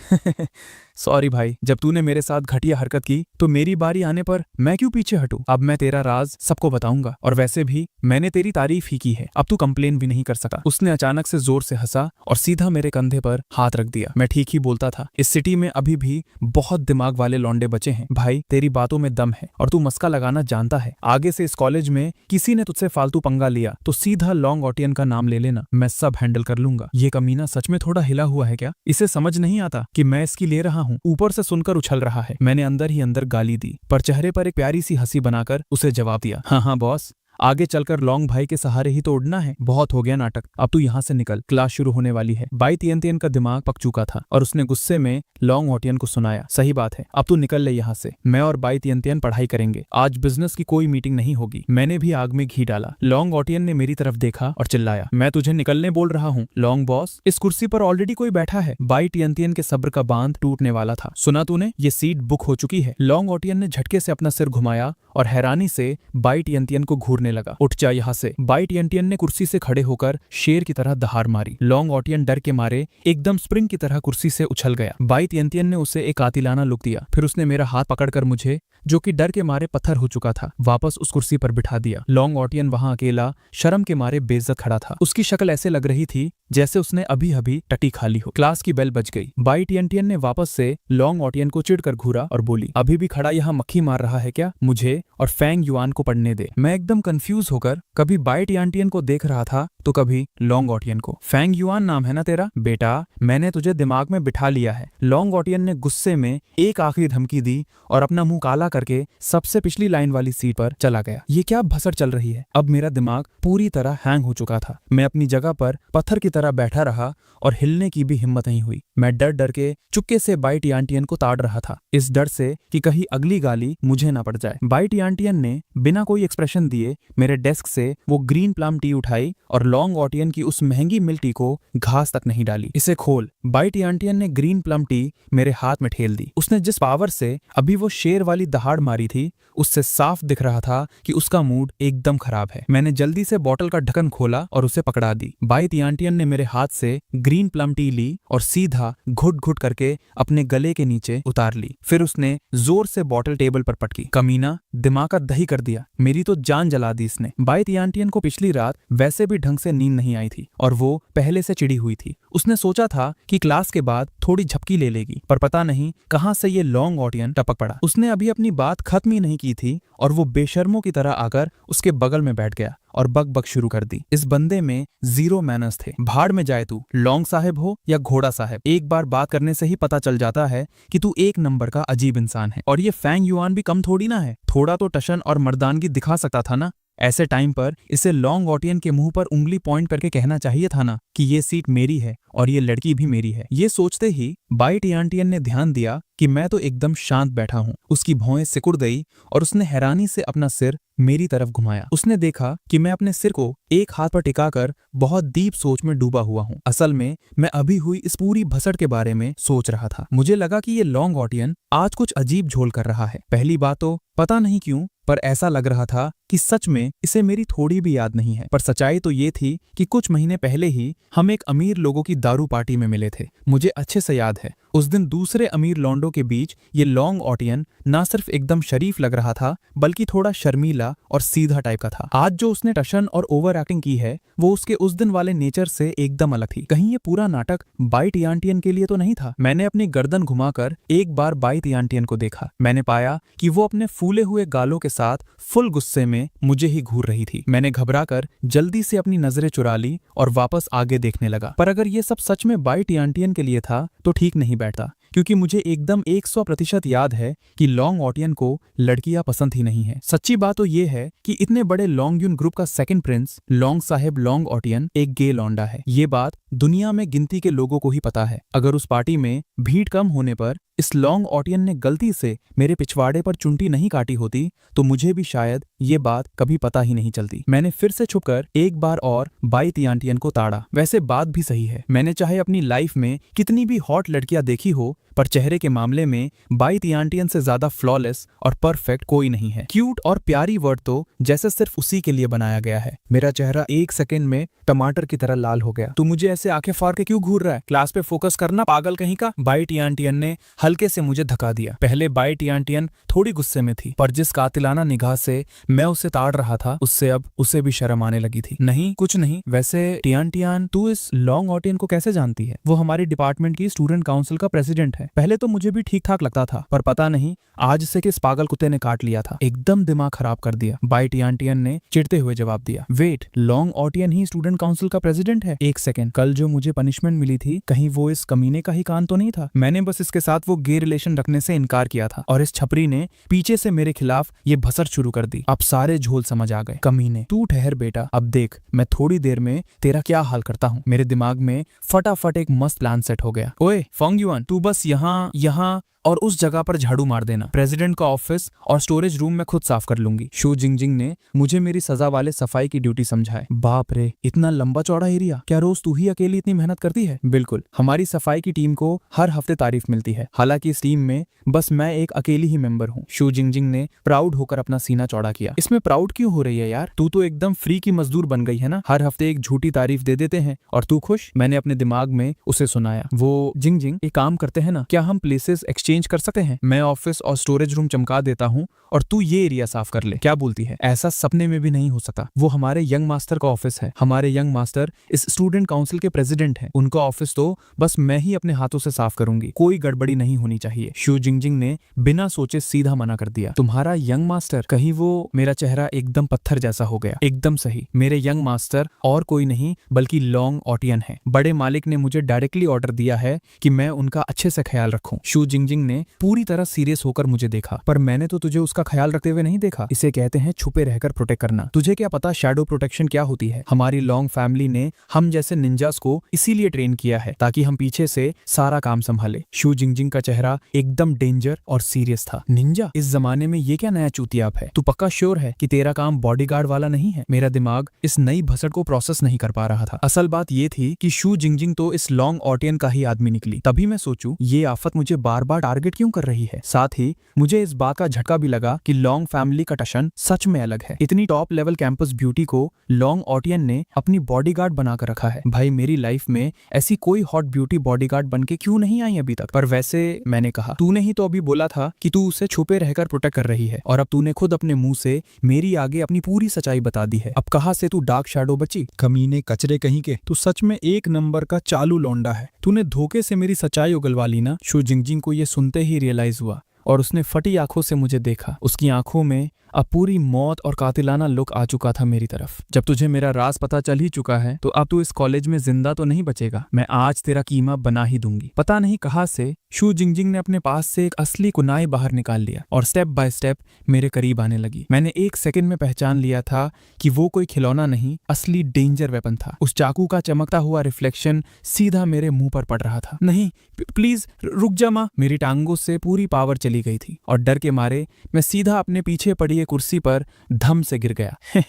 सॉरी भाई, जब तूने मेरे साथ घटिया हरकत की तो मेरी बारी आने पर मैं क्यों पीछे हटूं? अब मैं तेरा राज सबको बताऊंगा, और वैसे भी मैंने तेरी तारीफ ही की है, अब तू कंप्लेन भी नहीं कर सका। उसने अचानक से जोर से हंसा और सीधा मेरे कंधे पर हाथ रख दिया। मैं ठीक ही बोलता था, इस सिटी में अभी भी बहुत दिमाग वाले लौंडे बचे हैं। भाई तेरी बातों में दम है और तू मस्का लगाना जानता है। आगे से इस कॉलेज में किसी ने तुझसे फालतू पंगा लिया तो सीधा लॉन्ग आउतियन का नाम ले लेना, मैं सब हैंडल कर लूंगा। ये कमीना सच में थोड़ा हिला हुआ है क्या? इसे समझ नहीं आता कि मैं इसकी ले रहा हूँ, ऊपर से सुनकर उछल रहा है। मैंने अंदर ही अंदर गाली दी, पर चेहरे पर एक प्यारी सी हंसी बनाकर उसे जवाब दिया, हाँ बॉस, आगे चलकर लॉन्ग भाई के सहारे ही तो उड़ना है। बहुत हो गया नाटक, अब तू यहाँ से निकल, क्लास शुरू होने वाली है। बाई तिएनतिएन का दिमाग पक चुका था और उसने गुस्से में लॉन्ग आउतियन को सुनाया, सही बात है, अब तू निकल ले यहाँ से, मैं और बाई तिएनतिएन पढ़ाई करेंगे, आज बिजनेस की कोई मीटिंग नहीं होगी। मैंने भी आग में घी डाला। लॉन्ग आउतियन ने मेरी तरफ देखा और चिल्लाया, मैं तुझे निकलने बोल रहा हूँ लॉन्ग बॉस, इस कुर्सी पर ऑलरेडी कोई बैठा है। बाई तिएनतिएन के सब्र का बांध टूटने वाला था। सुना तूने, ये सीट बुक हो चुकी है। लॉन्ग आउतियन ने झटके से अपना सिर घुमाया और हैरानी से बाई तिएनतिएन को घूरने लगा। उठ जा यहाँ से। बाई तिएनतिएन ने कुर्सी से खड़े होकर शेर की तरह दहाड़ मारी। लॉन्ग आउतियन डर के मारे एकदम स्प्रिंग की तरह कुर्सी से उछल गया। बाई तिएनतिएन ने उसे एक कातिलाना लुक दिया, फिर उसने मेरा हाथ पकड़कर मुझे जो कि डर के मारे पत्थर हो चुका था, वापस उस कुर्सी पर बिठा दिया। लॉन्ग ऑटियन वहां अकेला शर्म के मारे बेइज्जत खड़ा था। उसकी शक्ल ऐसे लग रही थी जैसे उसने अभी अभी टटी खा ली हो। क्लास की बेल बज गई। बाई टियन ने वापस से लॉन्ग ऑटियन को चिढ़कर घूरा और बोली, अभी भी खड़ा यहाँ मक्खी मार रहा है क्या? मुझे और फेंग युआन को पढ़ने दे। मैं एकदम कंफ्यूज होकर कभी बाई टियन को देख रहा था तो कभी लॉन्ग ऑटियन को। फेंग युआन नाम है ना तेरा? बेटा, मैंने तुझे दिमाग में बिठा लिया है। लॉन्ग ऑटियन ने गुस्से में एक आखिरी धमकी दी और अपना मुंह काला करके सबसे पिछली लाइन वाली सीट पर चला गया। ये क्या भसड़ चल रही है? अब मेरा दिमाग पूरी तरह हैंग हो चुका था। मैं अपनी जगह पर पत्थर की तरह बैठा रहा और हिलने की भी हिम्मत नहीं हुई। मैं डर डर के चुपके से बाई टियन को ताड़ रहा था, इस डर से कि कहीं अगली गाली मुझे ना पड़ जाए। बाई टियन ने बिना कोई एक्सप्रेशन दिए मेरे डेस्क से वो ग्रीन प्लम टी उठाई और लॉन्ग ऑटियन की उस महंगी मिल्क टी को घास तक नहीं डाली। इसे खोल। बाई टियन ने ग्रीन प्लम टी मेरे हाथ में ठेल दी। उसने जिस पावर से अभी वो शेर वाली दहाड़ मारी थी, उससे साफ दिख रहा था कि उसका मूड एकदम खराब है। मैंने जल्दी से बोतल का ढक्कन खोला और उसे पकड़ा दी। बाई टियन ने मेरे हाथ से ग्रीन प्लम टी ली और सीधा घुट घुट करके अपने गले के नीचे उतार ली। फिर उसने जोर से बोतल टेबल पर पटकी। कमीना, दिमाग का दही कर दिया। मेरी तो जान जला दी इसने। बाई टियन को पिछली रात वैसे भी ढंग से नींद नहीं आई थी और वो पहले से चिड़ी हुई थी। उसने सोचा था कि क्लास के बाद थोड़ी झपकी ले लेगी, पर पता नहीं कहां से ये लॉन्ग ऑटियन टपक पड़ा। उसने अभी अपनी बात खत्म ही नहीं की थी और वो बेशर्मों की तरह आकर उसके बगल में बैठ गया और बक बक शुरू कर दी। इस बंदे में जीरो मैनर्स थे। भाड़ में जाए तू, लॉन्ग साहेब हो या घोड़ा साहेब, एक बार बात करने से ही पता चल जाता है कि तू एक नंबर का अजीब इंसान है। और ये फेंग युआन भी कम थोड़ी ना है। थोड़ा तो टशन और मर्दानगी दिखा सकता था ना। ऐसे टाइम पर इसे लॉन्ग ऑटियन के मुंह पर उंगली पॉइंट करके कहना चाहिए था ना कि ये सीट मेरी है और ये लड़की भी मेरी है। ये सोचते ही बाई टियन ने ध्यान दिया कि मैं तो एकदम शांत बैठा हूँ। उसकी भौहें सिकुड़ गई और उसने हैरानी से अपना सिर मेरी तरफ घुमाया। उसने देखा कि मैं अपने सिर को एक हाथ पर टिकाकर बहुत डीप सोच में डूबा हुआ हूँ। असल में मैं अभी हुई इस पूरी भसड़ के बारे में सोच रहा था। मुझे लगा कि ये लॉन्ग ऑटियन आज कुछ अजीब झोल कर रहा है। पहली बात तो पता नहीं क्यों, पर ऐसा लग रहा था कि सच में इसे मेरी थोड़ी भी याद नहीं है। पर सच्चाई तो ये थी कि कुछ महीने पहले ही हम एक अमीर लोगों की दारू पार्टी में मिले थे। मुझे अच्छे से याद है, उस दिन दूसरे अमीर लॉन्डो के बीच ये लॉन्ग ऑटियन ना सिर्फ एकदम शरीफ लग रहा था, बल्कि थोड़ा शर्मीला और सीधा टाइप का था। आज जो उसने टशन और ओवर एक्टिंग की है, वो उसके उस दिन वाले नेचर से एकदम अलग थी। कहीं ये पूरा नाटक बाई टियन के लिए तो नहीं था? मैंने अपनी गर्दन घुमाकर एक बार बाई टियन को देखा। मैंने पाया कि वो अपने फूले हुए गालों के साथ फुल गुस्से में मुझे ही घूर रही थी। मैंने घबराकर जल्दी से अपनी नजरें चुरा ली और वापस आगे देखने लगा। पर अगर ये सब सच में बाई टियन के लिए था तो ठीक नहीं बैठता, क्योंकि मुझे एकदम 100% याद है कि लॉन्ग ऑटियन को लड़कियां पसंद ही नहीं है। सच्ची बात तो ये है कि इतने बड़े लॉन्ग यून ग्रुप का सेकंड प्रिंस लॉन्ग साहेब लॉन्ग ऑटियन एक गे लौंडा है। ये बात दुनिया में गिनती के लोगों को ही पता है। अगर उस पार्टी में भीड़ कम होने पर इस लॉन्ग ऑटियन ने गलती से मेरे पिछवाड़े पर चुंटी नहीं काटी होती तो मुझे भी शायद ये बात कभी पता ही नहीं चलती। मैंने फिर से छुपकर एक बार और बाई टियन को ताड़ा। वैसे बात भी सही है, मैंने चाहे अपनी लाइफ में कितनी भी हॉट लड़कियां देखी हो, पर चेहरे के मामले में बाई टियन से ज्यादा फ्लॉलेस और परफेक्ट कोई नहीं है। क्यूट और प्यारी वर्ड तो जैसे सिर्फ उसी के लिए बनाया गया है। मेरा चेहरा एक सेकंड में टमाटर की तरह लाल हो गया। तू मुझे ऐसे आंखें फाड़ के क्यों घूर रहा है? क्लास पे फोकस करना, पागल कहीं का। बाई टियन ने हल्के से मुझे धक्का दिया। पहले बाई टियन थोड़ी गुस्से में थी, पर जिस कातिलाना निगाह से मैं उसे ताड़ रहा था, उससे अब उसे भी शर्म आने लगी थी। नहीं, कुछ नहीं। वैसे टियन, तू इस लॉन्ग ऑटियन को कैसे जानती है? वो हमारी डिपार्टमेंट की स्टूडेंट काउंसिल का प्रेसिडेंट है। पहले तो मुझे भी ठीक ठाक लगता था, पर पता नहीं आज से किस पागल कुत्ते ने काट लिया था। एकदम दिमाग खराब कर दिया। बाई टियन ने चिढ़ते हुए जवाब दिया। वेट, लॉन्ग ऑटियन ही स्टूडेंट काउंसिल का प्रेसिडेंट है? एक सेकंड, कल जो मुझे पनिशमेंट मिली थी, कहीं वो इस कमीने का ही कान तो नहीं था? मैंने बस इसके साथ वो गे रिलेशन रखने से इनकार किया था और इस छपरी ने पीछे से मेरे खिलाफ ये भसड़ शुरू कर दी। अब सारे झोल समझ आ गए। कमीने, तू ठहर बेटा, अब देख मैं थोड़ी देर में तेरा क्या हाल करता हूँ। मेरे दिमाग में फटाफट एक मस्त प्लान सेट हो गया। ओए फेंग युआन, तू बस यहाँ और उस जगह पर झाड़ू मार देना। प्रेसिडेंट का ऑफिस और स्टोरेज रूम में खुद साफ कर लूंगी। शू जिंगजिंग ने मुझे मेरी सजा वाले सफाई की ड्यूटी समझाए। बाप रे, इतना लंबा चौड़ा एरिया, क्या रोज तू ही अकेली इतनी मेहनत करती है? बिल्कुल, हमारी सफाई की टीम को हर हफ्ते तारीफ मिलती है। हालांकि इस टीम में बस मैं एक अकेली ही मेंबर हूँ। शू जिंगजिंग ने प्राउड होकर अपना सीना चौड़ा किया। इसमें प्राउड क्यों हो रही है यार? तू तो एकदम फ्री की मजदूर बन गई है ना। हर हफ्ते एक झूठी तारीफ दे देते हैं और तू खुश। मैंने अपने दिमाग में उसे सुनाया। वो जिंगजिंग, एक काम करते हैं ना, क्या हम प्लेसेस एक्सचेंज चेंज कर सकते हैं। मैं ऑफिस और स्टोरेज रूम चमका देता हूँ और तू ये एरिया साफ कर ले। क्या बोलती है? ऐसा सपने में भी नहीं हो सकता। वो हमारे यंग मास्टर का ऑफिस है। हमारे यंग मास्टर इस स्टूडेंट काउंसिल के प्रेसिडेंट हैं। उनका ऑफिस तो बस मैं ही अपने हाथों से साफ करूंगी, कोई गड़बड़ी नहीं होनी चाहिए। शू जिंगजिंग ने बिना सोचे सीधा मना कर दिया। तुम्हारा यंग मास्टर? कहीं वो मेरा चेहरा एकदम पत्थर जैसा हो गया। एकदम सही, मेरे यंग मास्टर और कोई नहीं बल्कि लॉन्ग ऑटियन है। बड़े मालिक ने मुझे डायरेक्टली ऑर्डर दिया है कि मैं उनका अच्छे से ख्याल रखूं। शू जिंगजिंग ने पूरी तरह सीरियस होकर मुझे देखा। पर मैंने तो तुझे उसका ख्याल रखते हुए नहीं देखा। इसे कहते हैं छुपे रहकर प्रोटेक्ट करना। तुझे क्या पता शैडो प्रोटेक्शन क्या होती है? हमारी लॉन्ग फैमिली ने हम जैसे निंजास को इसीलिए ट्रेन किया है ताकि हम पीछे से सारा काम संभाले। शू जिंगजिंग का चेहरा एकदम डेंजर और सीरियस था। निंजा? इस जमाने में ये क्या नया चूतियाप है? तू पक्का श्योर है कि तेरा काम बॉडीगार्ड वाला नहीं है? मेरा दिमाग इस नई भसड़ को प्रोसेस नहीं कर पा रहा था। असल बात ये थी कि शू जिंगजिंग तो इस लॉन्ग ऑटियन का ही आदमी निकली। तभी मैं सोचूं ये आफत मुझे बार बार टारगेट क्यों कर रही है। साथ ही मुझे इस बात का झटका भी लगा कि लॉन्ग फैमिली का टशन सच में अलग है। इतनी टॉप लेवल कैंपस ब्यूटी को लॉन्ग ऑटियन ने अपनी बॉडीगार्ड बनाकर रखा है। भाई मेरी लाइफ में ऐसी कोई हॉट ब्यूटी बॉडीगार्ड बनके क्यों नहीं आई अभी तक? पर वैसे मैंने कहा, तूने ही तो अभी बोला था कि तू उसे छुपे रहकर प्रोटेक्ट कर रही है और अब तूने खुद अपने मुंह से मेरी आगे अपनी पूरी सच्चाई बता दी है। अब कहां से तू डार्क शैडो बची? कमीने कचरे कहीं के, तू सच में एक नंबर का चालू लौंडा है। तूने धोखे से मेरी सच्चाई उगलवा ली ना। शू जिंगजिंग को यह सुनते ही रियलाइज हुआ और उसने फटी आंखों से मुझे देखा। उसकी आंखों में अब पूरी मौत और कातिलाना लुक आ चुका था मेरी तरफ। जब तुझे मेरा राज पता चल ही चुका है तो अब तू इस कॉलेज में जिंदा तो नहीं बचेगा। मैं आज तेरा कीमा बना ही दूंगी। पता नहीं कहां से शू जिंगजिंग ने अपने पास से एक असली कुनाई बाहर निकाल लिया और स्टेप बाय स्टेप मेरे करीब आने लगी। मैंने एक सेकंड में पहचान लिया था कि वो कोई खिलौना नहीं, असली डेंजर वेपन था। उस चाकू का चमकता हुआ रिफ्लेक्शन सीधा मेरे मुंह पर पड़ रहा था। नहीं, प्लीज रुक जा मां। मेरी टांगों से पूरी पावर चली गई थी और डर के मारे मैं सीधा अपने पीछे पड़ी कुर्सी पर धम से गिर गया।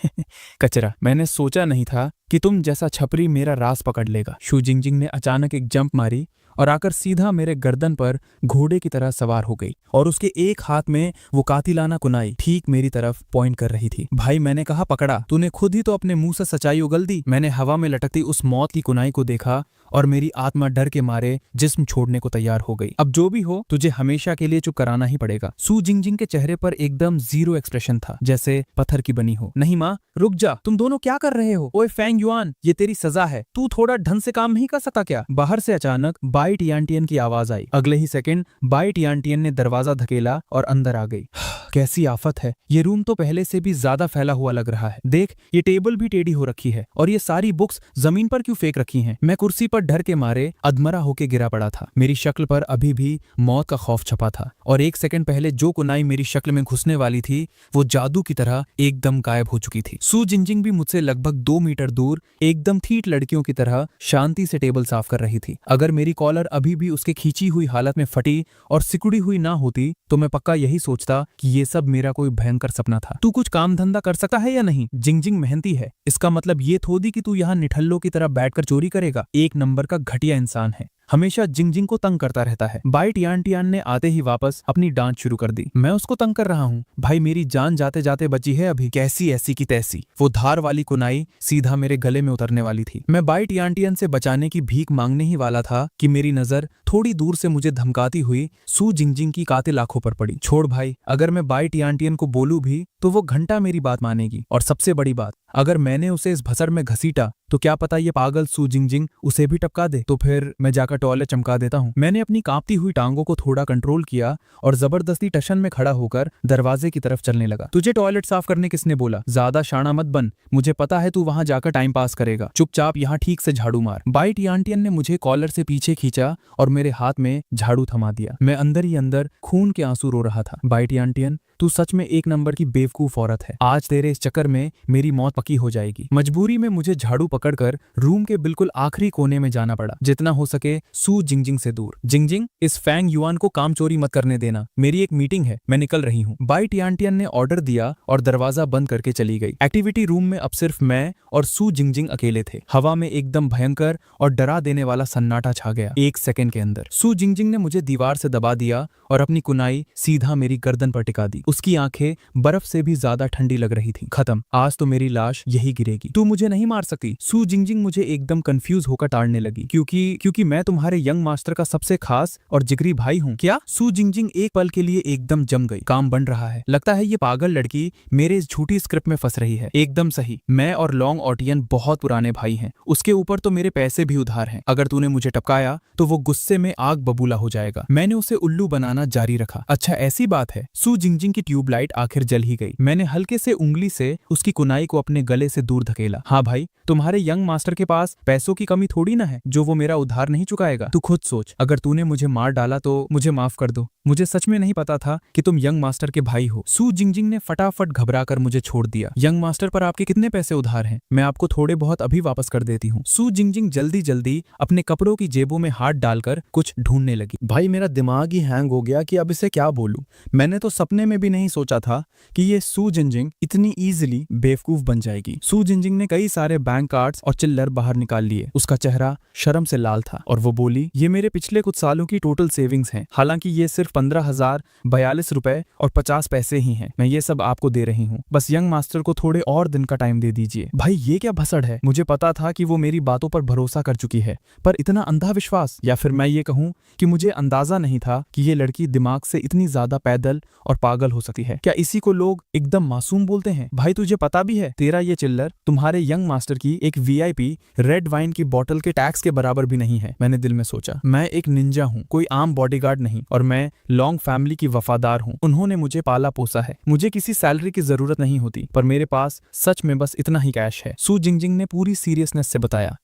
कचरा, मैंने सोचा नहीं था कि तुम जैसा छपरी मेरा राज पकड़ लेगा। शू जिंगजिंग ने अचानक एक जंप मारी और आकर सीधा मेरे गर्दन पर घोड़े की तरह सवार हो गई और उसके एक हाथ में वो कातिलाना कुनाई ठीक मेरी तरफ पॉइंट कर रही थी। भाई मैंने कहा पकड़ा, तूने खुद ही तो अपने मुंह से सच्चाई उगल दी। मैंने हवा में लटकती उस मौत की कुनाई को देखा और मेरी आत्मा डर के मारे जिस्म छोड़ने को तैयार हो गई। अब जो भी हो, तुझे हमेशा के लिए चुप कराना ही पड़ेगा। शू जिंगजिंग के चेहरे पर एकदम जीरो एक्सप्रेशन था, जैसे पत्थर की बनी हो। नहीं माँ, रुक जा, तुम दोनों क्या कर रहे हो? ओए फेंग युआन, ये तेरी सजा है। तू थोड़ा ढंग से काम नहीं कर सकता क्या? बाहर से अचानक बाई टियानटियन की आवाज आई। अगले ही सेकंड बाई टियानटियन ने दरवाजा धकेला और अंदर आ गई। कैसी आफत है, ये रूम तो पहले से भी ज्यादा फैला हुआ लग रहा है। देख, ये टेबल भी टेढ़ी हो रखी है और ये सारी बुक्स जमीन पर क्यों फेंक रखी हैं? मैं कुर्सी पर डर के मारे अधमरा होके गिरा पड़ा था। मेरी शक्ल पर अभी भी मौत का खौफ छपा था और एक सेकंड पहले जो कुनाई मेरी शक्ल में घुसने वाली थी वो जादू की तरह एकदम गायब हो चुकी थी। शू जिंगजिंग भी मुझसे लगभग 2 मीटर दूर एकदम ठीक लड़कियों की तरह शांति से टेबल साफ कर रही थी। अगर मेरी कॉलर अभी भी उसके खींची हुई हालत में फटी और सिकुड़ी हुई ना होती तो मैं पक्का यही सोचता कि ये सब मेरा कोई भयंकर सपना था। तू कुछ काम धंधा कर सकता है या नहीं? जिंगजिंग मेहनती है, इसका मतलब ये थोड़ी कि तू यहाँ निठल्लों की तरह बैठकर चोरी करेगा। एक नंबर का घटिया इंसान है, हमेशा जिंगजिंग को तंग करता रहता है। बाई टियानटियान ने आते ही वापस अपनी डांट शुरू कर दी। मैं उसको तंग कर रहा हूँ? भाई मेरी जान जाते जाते बची है अभी। कैसी ऐसी की तैसी। वो धार वाली कुनाई सीधा मेरे गले में उतरने वाली थी। मैं बाई टियानटियन से बचाने की भीख मांगने ही वाला था कि मेरी नजर थोड़ी दूर से मुझे धमकाती हुई शू जिंगजिंग की कातिल आंखों पर पड़ी। छोड़ भाई, अगर मैं बाई टियानटियन को बोलूं भी तो वो घंटा मेरी बात मानेगी। और सबसे बड़ी बात, अगर मैंने उसे इस भसड़ में घसीटा तो क्या पता ये पागल शू जिंगजिंग उसे भी टपका दे। तो फिर मैं जाकर टॉयलेट चमका देता हूँ। मैंने अपनी कांपती हुई टांगों को थोड़ा कंट्रोल किया और जबरदस्ती टशन में खड़ा होकर दरवाजे की तरफ चलने लगा। तुझे टॉयलेट साफ करने किसने बोला? ज्यादा शाना मत बन, मुझे पता है तू वहां जाकर टाइम पास करेगा। चुपचाप यहाँ ठीक से झाड़ू मार। बाई टियानटियन ने मुझे कॉलर से पीछे खींचा और मेरे हाथ में झाड़ू थमा दिया। मैं अंदर ही अंदर खून के आंसू रो रहा था। बाई टियानटियन, तू सच में एक नंबर की बेवकूफ औरत है। आज तेरे इस चक्कर में मेरी मौत पक्की हो जाएगी। मजबूरी में मुझे झाड़ू पकड़कर रूम के बिल्कुल आखिरी कोने में जाना पड़ा, जितना हो सके शू जिंगजिंग से दूर। जिंगजिंग, इस फेंग युआन को काम चोरी मत करने देना। मेरी एक मीटिंग है, मैं निकल रही हूँ। बाई टियानटियन ने ऑर्डर दिया और दरवाजा बंद करके चली गई। एक्टिविटी रूम में अब सिर्फ मैं और शू जिंगजिंग अकेले थे। हवा में एकदम भयंकर और डरा देने वाला सन्नाटा छा गया। एक सेकंड के अंदर शू जिंगजिंग ने मुझे दीवार से दबा दिया और अपनी कुनाई सीधा मेरी गर्दन पर टिका दी। उसकी आंखें बर्फ से भी ज्यादा ठंडी लग रही थी। खत्म, आज तो मेरी लाश यही गिरेगी। तू मुझे नहीं मार सकती। सू जिंगजिंग मुझे एकदम कंफ्यूज होकर टाड़ने लगी। क्योंकि मैं तुम्हारे यंग मास्टर का सबसे खास और जिगरी भाई हूँ। क्या? सू जिंगजिंग एक पल के लिए एकदम जम गई। काम बन रहा है। लगता है ये पागल लड़की मेरे इस झूठी स्क्रिप्ट में फंस रही है। एकदम सही, मैं और लॉन्ग ऑटियन बहुत पुराने भाई हैं। उसके ऊपर तो मेरे पैसे भी उधार हैं। अगर तूने मुझे टपकाया तो वो गुस्से में आग बबूला हो जाएगा। मैंने उसे उल्लू बनाना जारी रखा। अच्छा ऐसी बात है। सू जिंगजिंग की ट्यूबलाइट आखिर जल ही गई। मैंने हल्के से उंगली से उसकी कुनाई को अपने गले से दूर धकेला। हाँ भाई, तुम्हारे यंग मास्टर के पास पैसों की कमी थोड़ी ना है जो वो मेरा उधार नहीं चुकाएगा। तू खुद सोच, अगर तूने मुझे मार डाला तो मुझे माफ कर दो। मुझे सच में नहीं पता था कि तुम यंग मास्टर के भाई हो। सू जिंगजिंग ने फटाफट घबराकर मुझे छोड़ दिया। यंग मास्टर पर आपके कितने पैसे उधार हैं? मैं आपको थोड़े बहुत अभी वापस कर देती हूँ। सू जिंगजिंग जल्दी जल्दी अपने कपड़ों की जेबों में हाथ डालकर कुछ ढूंढने लगी। भाई मेरा दिमाग ही हैंग हो गया कि अब इसे क्या बोलूं। मैंने तो सपने में भी नहीं सोचा था कि ये सू जिंगजिंग इतनी इजीली बेवकूफ बन जाएगी। सू जिंगजिंग ने कई सारे बैंक कार्ड्स और चिल्लर बाहर निकाल लिए। उसका चेहरा शर्म से लाल था और वो बोली, ये मेरे पिछले कुछ सालों की टोटल सेविंग्स हैं। हालांकि ये सिर्फ 15,042 रुपए और 50 पैसे ही हैं। मैं ये सब आपको दे रही हूँ। बस यंग मास्टर को थोड़े और दिन का टाइम दे दीजिए। भाई ये क्या भसड़ है? मुझे पता था कि वो मेरी बातों पर भरोसा कर चुकी है, पर इतना अंधा विश्वास, या फिर मैं ये कहूँ कि मुझे अंदाजा नहीं था कि ये लड़की दिमाग से इतनी ज्यादा पैदल और पागल हो सकती है। क्या इसी को लोग एकदम मासूम बोलते हैं? भाई तुझे पता भी है, तेरा ये चिल्लर तुम्हारे यंग मास्टर की एक वीआईपी रेड वाइन की बोतल के टैक्स के बराबर भी नहीं है। मैंने दिल में सोचा, मैं एक निंजा हूँ, कोई आम बॉडीगार्ड नहीं, और मैं लॉन्ग फैमिली की वफादार हूँ। उन्होंने मुझे पाला पोसा है। मुझे किसी सैलरी की जरूरत नहीं होती, पर मेरे पास सच में बस इतना ही कैश है। सू जिंगजिंग ने पूरी सीरियसनेस से बताया।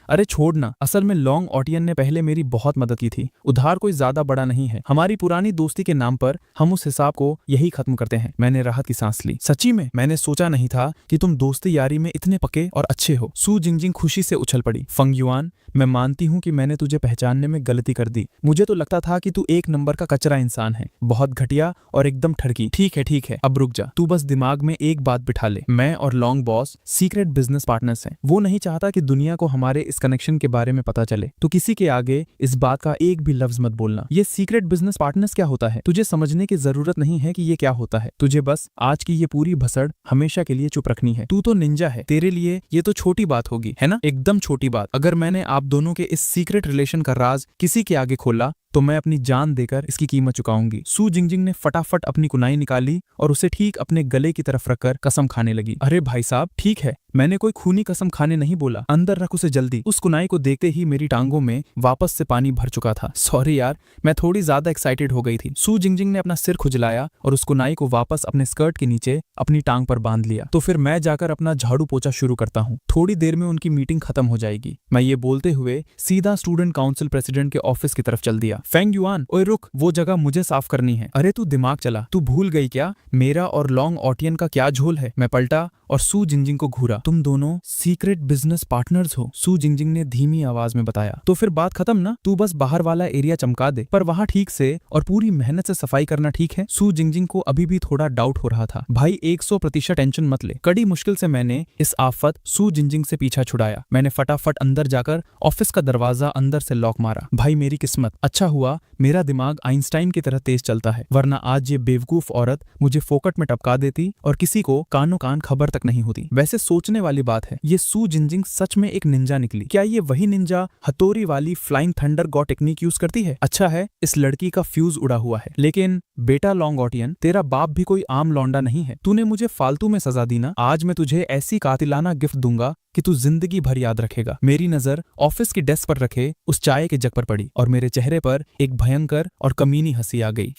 अरे छोड़ ना, असल में लॉन्ग ऑटियन ने पहले मेरी बहुत मदद की थी। उधार कोई ज्यादा बड़ा नहीं है। हमारी पुरानी दोस्ती के नाम पर हम उस हिसाब को यही खत्म करते हैं। मैंने राहत की सांस ली। सच्ची में? मैंने सोचा नहीं था कि तुम दोस्ती यारी में इतने पक्के और अच्छे हो। सू जिंगजिंग खुशी से उछल पड़ी। फंग युआन, मैं मानती हूँ कि मैंने तुझे पहचानने में गलती कर दी। मुझे तो लगता था कि तू एक नंबर का कचरा इंसान है, बहुत घटिया और एकदम ठरकी। ठीक है, अब रुक जा। तू बस दिमाग में एक बात बिठा ले, मैं और long boss secret business partners हैं। वो नहीं चाहता कि दुनिया को हमारे इस कनेक्शन के बारे में पता चले। तो किसी के आगे इस बात का एक भी लफ्ज मत बोलना। ये सीक्रेट बिजनेस पार्टनर्स क्या होता है तुझे समझने की जरूरत नहीं है कि ये क्या होता है। तुझे बस आज की ये पूरी भसड़ हमेशा के लिए चुप रखनी है। तू तो निंजा है, तेरे लिए ये तो छोटी बात होगी, है ना? एकदम छोटी बात। अगर मैंने आप दोनों के इस सीक्रेट रिलेशन का राज किसी के आगे खोला तो मैं अपनी जान देकर इसकी कीमत चुकाऊंगी। सू जिंगजिंग ने फटाफट अपनी कुनाई निकाली और उसे ठीक अपने गले की तरफ रखकर कसम खाने लगी। अरे भाई साहब, ठीक है, मैंने कोई खूनी कसम खाने नहीं बोला। अंदर रख उसे जल्दी। उस कुनाई को देखते ही मेरी टांगों में वापस से पानी भर चुका था। सॉरी यार, मैं थोड़ी ज्यादा एक्साइटेड हो गई थी। सू जिंगजिंग ने अपना सिर खुजलाया और उस कुनाई को वापस अपने स्कर्ट के नीचे अपनी टांग पर बांध लिया। तो फिर मैं जाकर अपना झाड़ू पोछा शुरू करता हूँ। थोड़ी देर में उनकी मीटिंग खत्म हो जाएगी। मैं ये बोलते हुए सीधा स्टूडेंट काउंसिल प्रेसिडेंट के ऑफिस की तरफ चल दिया। फेंग युआन, ओए रुक, वो जगह मुझे साफ करनी है। अरे तू दिमाग चला, तू भूल गई क्या मेरा और लॉन्ग ऑटियन का क्या झोल है? मैं पलटा और सू जिंगजिंग को घूरा। तुम दोनों सीक्रेट बिजनेस पार्टनर्स हो, सू जिंगजिंग ने धीमी आवाज में बताया। तो फिर बात खत्म ना? तू बस बाहर वाला एरिया चमका दे, पर वहां ठीक से और पूरी मेहनत से सफाई करना, ठीक है? सू जिंगजिंग को अभी भी थोड़ा डाउट हो रहा था। भाई 100% टेंशन मत ले। कड़ी मुश्किल से मैंने इस आफत सू जिंगजिंग से पीछा छुड़ाया। मैंने फटाफट अंदर जाकर ऑफिस का दरवाजा अंदर से लॉक मारा। भाई मेरी किस्मत, अच्छा हुआ मेरा दिमाग आइंस्टाइन की तरह तेज चलता है, वरना आज ये बेवकूफ औरत मुझे फोकट में टपका देती और किसी को कानो कान खबर तक नहीं होती। वैसे सोचने वाली बात है, ये सू जिंगजिंग सच में एक निंजा निकली। क्या ये वही निंजा हथौड़ी वाली flying thunder God technique use करती है? अच्छा है इस लड़की का फ्यूज उड़ा हुआ है। लेकिन बेटा लॉन्ग ऑटियन, तेरा बाप भी कोई आम लौंडा नहीं है। तूने मुझे फालतू में सजा दी ना, आज मैं तुझे ऐसी कातिलाना गिफ्ट दूंगा कि तू जिंदगी भर याद रखेगा। मेरी नजर ऑफिस की डेस्क पर रखे उस चाय के जग पर पड़ी और मेरे चेहरे पर एक भयंकर और कमीनी हंसी आ गई।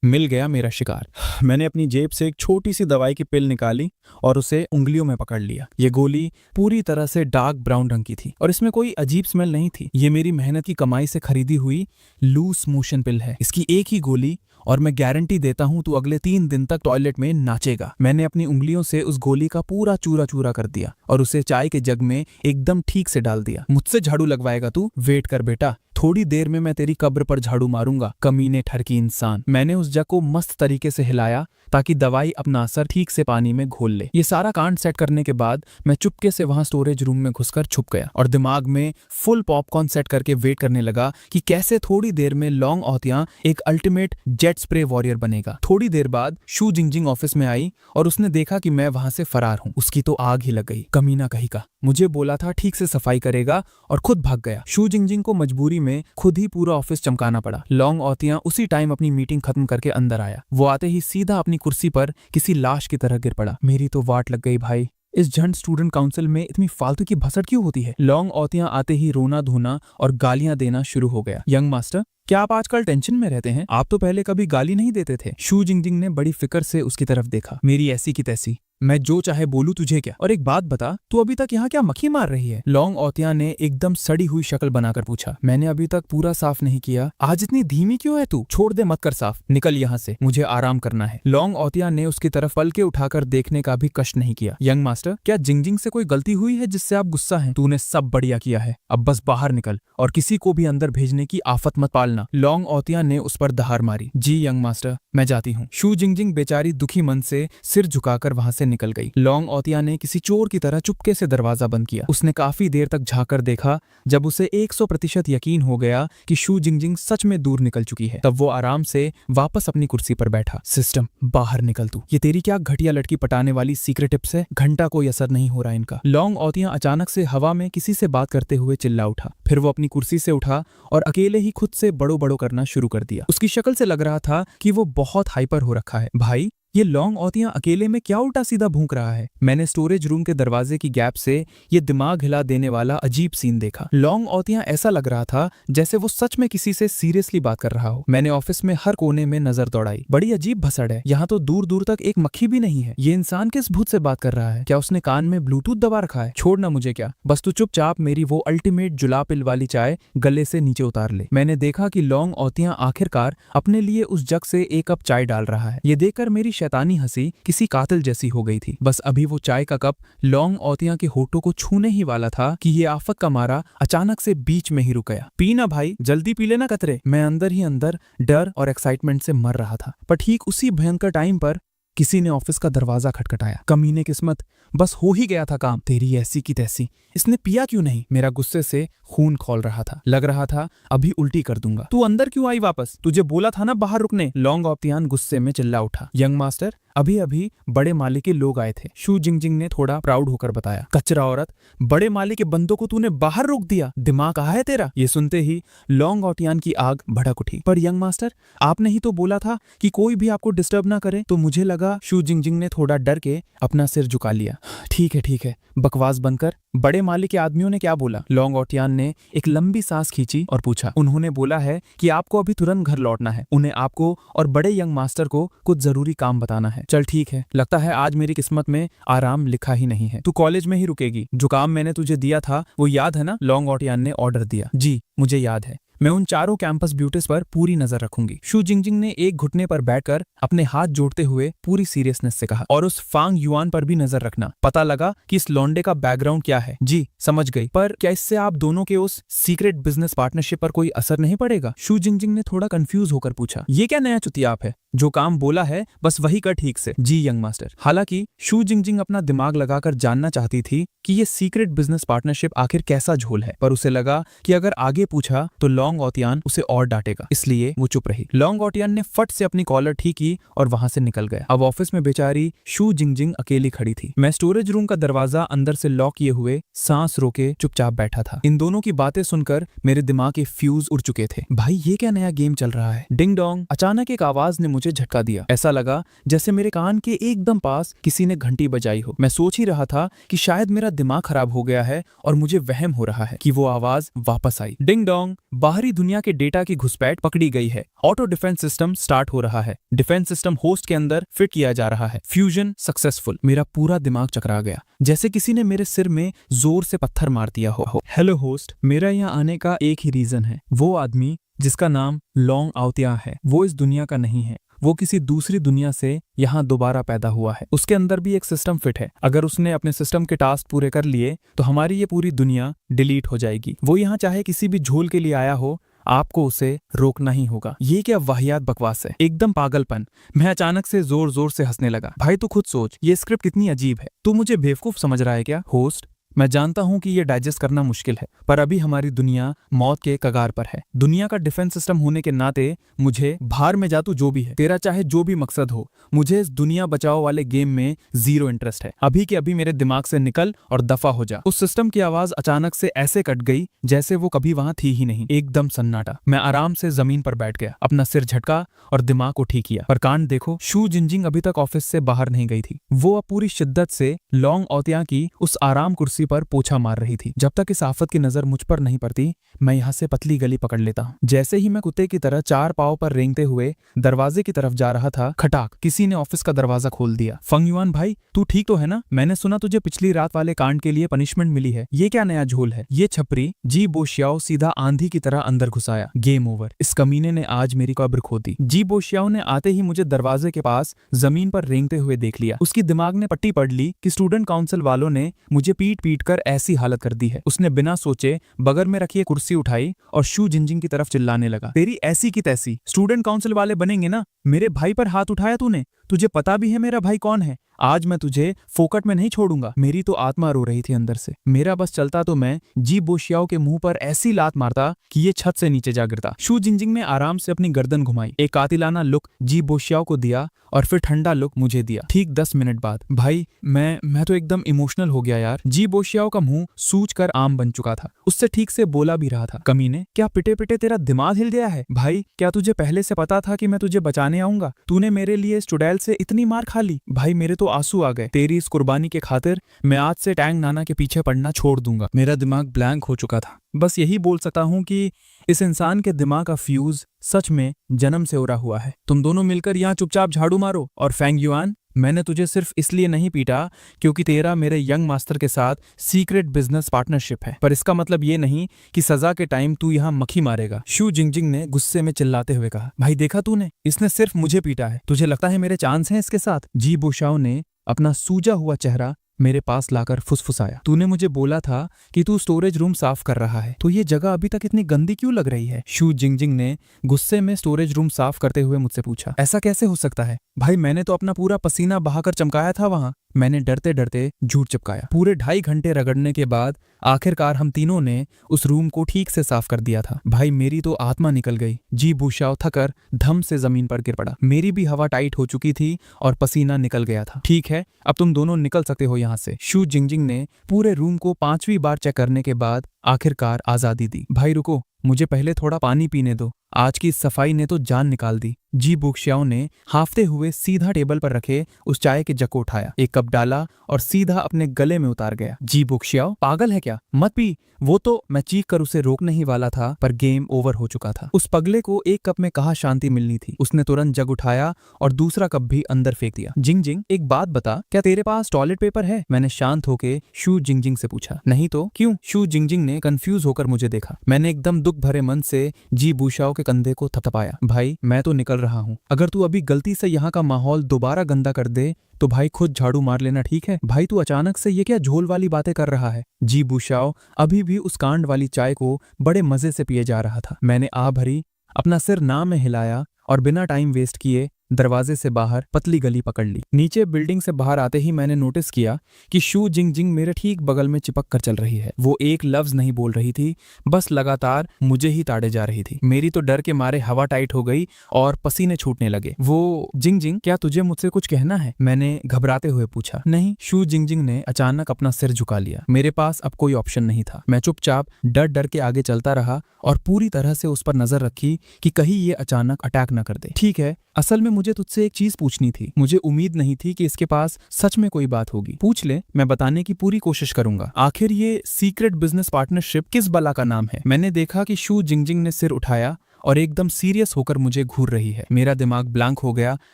मिल गया मेरा शिकार। मैंने अपनी जेब से एक छोटी सी दवाई की पिल निकाली और उसे उंगलियों में पकड़ लिया। ये गोली पूरी तरह से डार्क ब्राउन रंग की थी और इसमें कोई अजीब स्मेल नहीं थी। ये मेरी मेहनत की कमाई से खरीदी हुई लूज मोशन पिल है। इसकी एक ही गोली और मैं गारंटी देता हूं तू अगले 3 दिन तक टॉयलेट में नाचेगा। मैंने अपनी उंगलियों से उस गोली का पूरा चूरा चूरा कर दिया और उसे चाय के जग में एकदम ठीक से डाल दिया। मुझसे झाड़ू लगवाएगा तू? वेट कर बेटा, थोड़ी देर में मैं तेरी कब्र पर झाड़ू मारूंगा, कमीने ठरकी इंसान। मैंने उस जग को मस्त तरीके से हिलाया ताकि दवाई अपना असर ठीक से पानी में घोल ले। ये सारा कांड सेट करने के बाद मैं चुपके से वहां स्टोरेज रूम में घुसकर छुप गया और दिमाग में फुल पॉपकॉर्न सेट करके वेट करने लगा कि कैसे थोड़ी देर में लॉन्ग औतिया एक अल्टीमेट जेट स्प्रे वॉरियर बनेगा। थोड़ी देर बाद शू जिंगजिंग ऑफिस में आई और उसने देखा कि मैं वहां से फरार हूं। उसकी तो आग ही लग गई। कमीना कहीं का, मुझे बोला था ठीक से सफाई करेगा और खुद भाग गया। शू जिंगजिंग को मजबूरी में खुद ही पूरा ऑफिस चमकाना पड़ा। लॉन्ग औतिया उसी टाइम अपनी मीटिंग खत्म करके अंदर आया। वो आते ही सीधा अपनी कुर्सी पर किसी लाश की तरह गिर पड़ा। मेरी तो वाट लग गई भाई। इस झंड स्टूडेंट काउंसिल में इतनी फालतू की भसड़ क्यों होती है? लॉन्ग औतिया आते ही रोना धोना और गालियां देना शुरू हो गया। यंग मास्टर, क्या आप आजकल टेंशन में रहते हैं? आप तो पहले कभी गाली नहीं देते थे। शू जिंगजिंग ने बड़ी फिक्र से उसकी तरफ देखा। मेरी ऐसी की तैसी, मैं जो चाहे बोलूं, तुझे क्या? और एक बात बता, तू अभी तक यहाँ क्या मक्खी मार रही है? लॉन्ग औतिया ने एकदम सड़ी हुई शक्ल बनाकर पूछा। मैंने अभी तक पूरा साफ नहीं किया। आज इतनी धीमी क्यों है तू? छोड़ दे, मत कर साफ, निकल यहाँ से, मुझे आराम करना है। लॉन्ग औतिया ने उसकी तरफ पलके उठाकर देखने का भी कष्ट नहीं किया। यंग मास्टर, क्या जिंगजिंग से कोई गलती हुई है जिससे आप गुस्सा हैं? तूने सब बढ़िया किया है, अब बस बाहर निकल और किसी को भी अंदर भेजने की आफत मत पालना। लॉन्ग औतिया ने उस पर दहाड़ मारी। जी यंग मास्टर, मैं जाती हूँ। शू जिंगजिंग बेचारी दुखी मन से सिर झुकाकर वहां से निकल गई। लॉन्ग औतिया ने किसी चोर की तरह चुपके से दरवाजा बंद किया। उसने काफी देर तक झांककर देखा। जब उसे 100% यकीन हो गया कि शू जिंगजिंग सच में दूर निकल चुकी है, तब वो आराम से वापस अपनी कुर्सी पर बैठा। सिस्टम, बाहर निकल तू। ये तेरी क्या घटिया लड़की पटाने वाली सीक्रेट टिप्स है? घंटा कोई असर नहीं हो रहा इनका। लॉन्ग औतिया अचानक से हवा में किसी से बात करते हुए चिल्ला उठा। फिर वो अपनी कुर्सी से उठा और अकेले ही खुद से बड़ो बड़ो करना शुरू कर दिया। उसकी शक्ल से लग रहा था कि वो बहुत हाइपर हो रखा है। भाई, ये लॉन्ग औतिया अकेले में क्या उल्टा सीधा भूंक रहा है? मैंने स्टोरेज रूम के दरवाजे की गैप से ये दिमाग हिला देने वाला अजीब सीन देखा। लॉन्ग औतिया ऐसा लग रहा था जैसे वो सच में किसी से सीरियसली बात कर रहा हो। मैंने ऑफिस में हर कोने में नजर दौड़ाई। बड़ी अजीब भसड़ है, यहाँ तो दूर दूर तक एक मक्खी भी नहीं है। ये इंसान किस भूत से बात कर रहा है? क्या उसने कान में ब्लूटूथ दबा रखा है? छोड़ना मुझे क्या, बस तू चुपचाप मेरी वो अल्टीमेट जुला पिल वाली चाय गले से नीचे उतार ले। मैंने देखा कि लॉन्ग औतिया आखिरकार अपने लिए उस जग से एक कप चाय डाल रहा है। ये देखकर मेरी शैतानी हंसी किसी कातिल जैसी हो गई थी। बस अभी वो चाय का कप लॉन्ग औतिया के होठों को छूने ही वाला था कि ये आफत का मारा अचानक से बीच में ही रुक गया। पीना भाई, जल्दी पी लेना कतरे। मैं अंदर ही अंदर डर और एक्साइटमेंट से मर रहा था। पर ठीक उसी भयंकर टाइम पर किसी ने ऑफिस का दरवाजा खटखटाया। कमीने किस्मत, बस हो ही गया था काम। तेरी ऐसी की तैसी, इसने पिया क्यों नहीं? मेरा गुस्से से खून खौल रहा था। लग रहा था अभी उल्टी कर दूंगा। तू अंदर क्यों आई वापस? तुझे बोला था ना बाहर रुकने। लॉन्ग औतियान गुस्से में चिल्ला उठा। यंग मास्टर, अभी अभी बड़े माली के लोग आए थे, शू जिंगजिंग ने थोड़ा प्राउड होकर बताया। कचरा औरत, बड़े माली के बंदों को तूने बाहर रोक दिया? दिमाग कहाँ है तेरा? ये सुनते ही लॉन्ग औतियान की आग भड़क उठी। पर यंग मास्टर, आपने ही तो बोला था कि कोई भी आपको डिस्टर्ब ना करे। तो मुझे लगा। शू जिंगजिंग ने थोड़ा डर के अपना सिर झुका लिया। ठीक है, बकवास बंद कर। बड़े माली के आदमियों ने क्या बोला? लॉन्ग औतियान ने एक लंबी सांस खींची और पूछा। उन्होंने बोला है कि आपको अभी तुरंत घर लौटना है। उन्हें आपको और बड़े यंग मास्टर को कुछ जरूरी काम बताना है। चल ठीक है, लगता है आज मेरी किस्मत में आराम लिखा ही नहीं है। तू कॉलेज में ही रुकेगी। जो काम मैंने तुझे दिया था वो याद है ना? लॉन्ग औतियान ने ऑर्डर दिया। जी मुझे याद है, मैं उन चारों कैंपस ब्यूटीज पर पूरी नजर रखूंगी। शू जिंगजिंग ने एक घुटने पर बैठकर अपने हाथ जोड़ते हुए पूरी सीरियसनेस से कहा। और उस फांग युआन पर भी नजर रखना। पता लगा कि इस लौंडे का बैकग्राउंड क्या है। जी समझ गई, पर क्या इससे आप दोनों के उस सीक्रेट बिजनेस पार्टनरशिप पर कोई असर नहीं पड़ेगा? शू जिंगजिंग ने थोड़ा कंफ्यूज होकर पूछा। ये क्या नया चुतियाप है? जो काम बोला है बस वही कर ठीक से। जी यंग मास्टर। हालांकि शू जिंगजिंग अपना दिमाग लगाकर जानना चाहती थी कि ये सीक्रेट बिजनेस पार्टनरशिप आखिर कैसा झोल है, पर उसे लगा कि अगर आगे पूछा तो लॉन्ग औतियान उसे और डांटेगा, इसलिए वो चुप रही। लॉन्ग औतियान ने फट से अपनी कॉलर ठीक की और वहां से निकल गया। अब ऑफिस में बेचारी शू जिंगजिंग अकेली खड़ी थी। मैं स्टोरेज रूम का दरवाजा अंदर से लॉक किए हुए सांस रोके चुपचाप बैठा था। इन दोनों की बातें सुनकर मेरे दिमाग के फ्यूज उड़ चुके थे। भाई ये क्या नया गेम चल रहा है? Ding dong. अचानक एक आवाज ने मुझे झटका दिया। ऐसा लगा जैसे मेरे कान के एकदम पास किसी ने घंटी बजाई हो। मैं सोच ही रहा था कि शायद मेरा दिमाग खराब हो गया है और मुझे वहम हो रहा है कि वो आवाज वापस आई। Ding dong. बाहरी दुनिया के डेटा की घुसपैठ पकड़ी गई है। ऑटो डिफेंस सिस्टम स्टार्ट हो रहा है। डिफेंस सिस्टम होस्ट के अंदर फिट किया जा रहा है। Fusion successful. मेरा पूरा दिमाग चकरा गया, जैसे किसी ने मेरे सिर में जोर से पत्थर मार दिया हो। हेलो होस्ट, मेरा यहाँ आने का एक ही रीजन है। वो आदमी जिसका नाम लॉन्ग औतिया है, वो इस दुनिया का नहीं है। वो किसी दूसरी दुनिया से यहाँ दोबारा पैदा हुआ है। उसके अंदर भी एक सिस्टम फिट है। अगर उसने अपने सिस्टम के टास्क पूरे कर लिए तो हमारी ये पूरी दुनिया डिलीट हो जाएगी। वो यहाँ चाहे किसी भी झोल के लिए आया हो, आपको उसे रोकना ही होगा। ये क्या वाहियात बकवास है, एकदम पागलपन। मैं अचानक से जोर जोर से हंसने लगा। भाई तू खुद सोच, ये स्क्रिप्ट कितनी अजीब है। तू मुझे बेवकूफ समझ रहा है क्या? होस्ट, मैं जानता हूं कि ये डाइजेस्ट करना मुश्किल है, पर अभी हमारी दुनिया मौत के कगार पर है। दुनिया का डिफेंस सिस्टम होने के नाते मुझे बाहर में जा तू जो भी है, तेरा चाहे जो भी मकसद हो, मुझे इस दुनिया बचाओ वाले गेम में जीरो इंटरेस्ट है। अभी के अभी मेरे दिमाग से निकल और दफा हो जा। उस सिस्टम की आवाज अचानक से ऐसे कट गई जैसे वो कभी वहां थी ही नहीं। एकदम सन्नाटा। मैं आराम से जमीन पर बैठ गया, अपना सिर झटका और दिमाग को ठीक किया। पर कांड देखो, शू जिंजिंग अभी तक ऑफिस से बाहर नहीं गई थी। वो अब पूरी शिद्दत से लॉन्ग औतिया की उस आराम कुर्सी पर पोछा मार रही थी। जब तक इस आफत की नजर मुझ पर नहीं पड़ती, मैं यहाँ से पतली गली पकड़ लेता हूँ। जैसे ही मैं कुत्ते की तरह चार पांव पर रेंगते हुए दरवाजे की तरफ जा रहा था, खटाक, किसी ने ऑफिस का दरवाजा खोल दिया। फंगयुआन भाई, तू ठीक तो है ना? मैंने सुना तुझे पिछली रात वाले कांड के लिए पनिशमेंट मिली है। ये क्या नया झोल है? ये छपरी जी बोशियाओ सीधा आंधी की तरह अंदर घुसाया। Game over. इस कमीने ने आज मेरी कब्र खो दी। जी बोशियाओ ने आते ही मुझे दरवाजे के पास जमीन पर रेंगते हुए देख लिया। उसकी दिमाग ने पट्टी पड़ ली कि स्टूडेंट काउंसिल वालों ने मुझे पीट पीट कर ऐसी हालत कर दी है। उसने बिना सोचे बगल में रखी कुर्सी उठाई और शू जिंजिंग की तरफ चिल्लाने लगा, तेरी ऐसी की तैसी, स्टूडेंट काउंसिल वाले बनेंगे ना? मेरे भाई पर हाथ उठाया तूने? तुझे पता भी है मेरा भाई कौन है? आज मैं तुझे फोकट में नहीं छोड़ूंगा। मेरी तो आत्मा रो रही थी अंदर से। मेरा बस चलता तो मैं जी बोशियाओ के मुंह पर ऐसी लात मारता कि ये छत से नीचे जा गिरता। शू जिंजिंग ने आराम से अपनी गर्दन घुमाई, एक कातिलाना लुक जी बोशियाओ को दिया और फिर ठंडा लुक मुझे दिया। ठीक 10 मिनट बाद भाई मैं तो एकदम इमोशनल हो गया यार। जी बोशियाओ का मुंह सूज कर आम बन चुका था। उससे ठीक से बोला भी रहा था। कमीने, क्या पिटे पिटे तेरा दिमाग हिल गया है? भाई क्या तुझे पहले से पता था कि मैं तुझे बचाने आऊंगा? तूने मेरे लिए इस चुड़ैल से इतनी मार खा ली। भाई मेरे तो आंसू आ गए। तेरी इस कुर्बानी के खातिर मैं आज से टैंग नाना के पीछे पड़ना छोड़ दूंगा। मेरा दिमाग ब्लैंक हो चुका था। बस यही बोल सकता हूँ कि इस इंसान के दिमाग का फ्यूज सच में जन्म से उड़ा हुआ है। तुम दोनों मिलकर यहाँ चुपचाप झाड़ू मारो। और फैंगयुआन, मैंने तुझे सिर्फ इसलिए नहीं पीटा क्योंकि तेरा मेरे यंग मास्टर के साथ सीक्रेट बिजनेस पार्टनरशिप है, पर इसका मतलब ये नहीं कि सजा के टाइम तू यहाँ मक्खी मारेगा। शू जिंजिंग ने गुस्से में चिल्लाते हुए कहा, भाई देखा तूने, इसने सिर्फ मुझे पीटा है। तुझे लगता है मेरे चांस हैं इसके साथ? जी बोशियाओ ने अपना सूजा हुआ चेहरा मेरे पास लाकर फुसफुसाया, तूने मुझे बोला था कि तू स्टोरेज रूम साफ कर रहा है, तो ये जगह अभी तक इतनी गंदी क्यों लग रही है? शू जिंजिंग ने गुस्से में स्टोरेज रूम साफ करते हुए मुझसे पूछा। ऐसा कैसे हो सकता है? भाई मैंने तो अपना पूरा पसीना बहाकर चमकाया था वहां। मैंने डरते डरते झूठ चिपकाया। पूरे 2.5 घंटे रगड़ने के बाद आखिरकार हम तीनों ने उस रूम को ठीक से साफ कर दिया था। भाई मेरी तो आत्मा निकल गई। जी बोशियाओ थकर धम से जमीन पर गिर पड़ा। मेरी भी हवा टाइट हो चुकी थी और पसीना निकल गया था। ठीक है, अब तुम दोनों निकल सकते हो यहाँ से। शू जिंजिंग ने पूरे रूम को 5वीं बार चेक करने के बाद आखिरकार आजादी दी। भाई रुको, मुझे पहले थोड़ा पानी पीने दो। आज की सफाई ने तो जान निकाल दी। जी बोशियाओ ने हाफते हुए सीधा टेबल पर रखे उस चाय के जग को उठाया, एक कप डाला और सीधा अपने गले में उतार गया। जी बोशियाओ, पागल है क्या? मत पी। वो तो मैं चीख कर उसे रोकने ही वाला था, पर गेम ओवर हो चुका था। उस पगले को एक कप में कहाँ शांति मिलनी थी। उसने तुरंत जग उठाया और दूसरा कप भी अंदर फेंक दिया। जिंजिंग, एक बात बता, क्या तेरे पास टॉयलेट पेपर है? मैंने शांत होके शू जिंजिंग से पूछा। नहीं तो क्यों? शू जिंजिंग ने कंफ्यूज होकर मुझे देखा। मैंने एकदम दुख भरे मन से जी बोशियाओ के कंधे को थपथपाया। भाई मैं तो निकल रहा हूँ। अगर तू अभी गलती से यहाँ का माहौल दोबारा गंदा कर दे तो भाई खुद झाड़ू मार लेना, ठीक है? भाई तू अचानक से ये क्या झोल वाली बातें कर रहा है? जी बोशियाओ अभी भी उस कांड वाली चाय को बड़े मजे से पिए जा रहा था। मैंने आ भरी, अपना सिर ना में हिलाया और बिना टाइम वेस्ट किए दरवाजे से बाहर पतली गली पकड़ ली। नीचे बिल्डिंग से बाहर आते ही मैंने नोटिस किया कि शू जिंजिंग मेरे ठीक बगल में चिपक कर चल रही है। वो एक लफ्ज नहीं बोल रही थी, बस लगातार मुझे ही ताड़े जा रही थी। मेरी तो डर के मारे हवा टाइट हो गई और पसीने छूटने लगे। वो जिंजिंग, क्या तुझे मुझसे कुछ कहना है? मैंने घबराते हुए पूछा। नहीं। शू जिंजिंग ने अचानक अपना सिर झुका लिया। मेरे पास अब कोई ऑप्शन नहीं था। मैं चुपचाप डर डर के आगे चलता रहा और पूरी तरह से उस पर नजर रखी कि कहीं ये अचानक अटैक न कर दे। ठीक है, असल में मुझे तुझसे एक चीज पूछनी थी। मुझे उम्मीद नहीं थी कि इसके पास सच में कोई बात होगी। पूछ ले, मैं बताने की पूरी कोशिश करूंगा। आखिर ये सीक्रेट बिजनेस पार्टनरशिप किस बला का नाम है? मैंने देखा कि शू जिंजिंग ने सिर उठाया और एकदम सीरियस होकर मुझे घूर रही है। मेरा दिमाग ब्लैंक हो गया,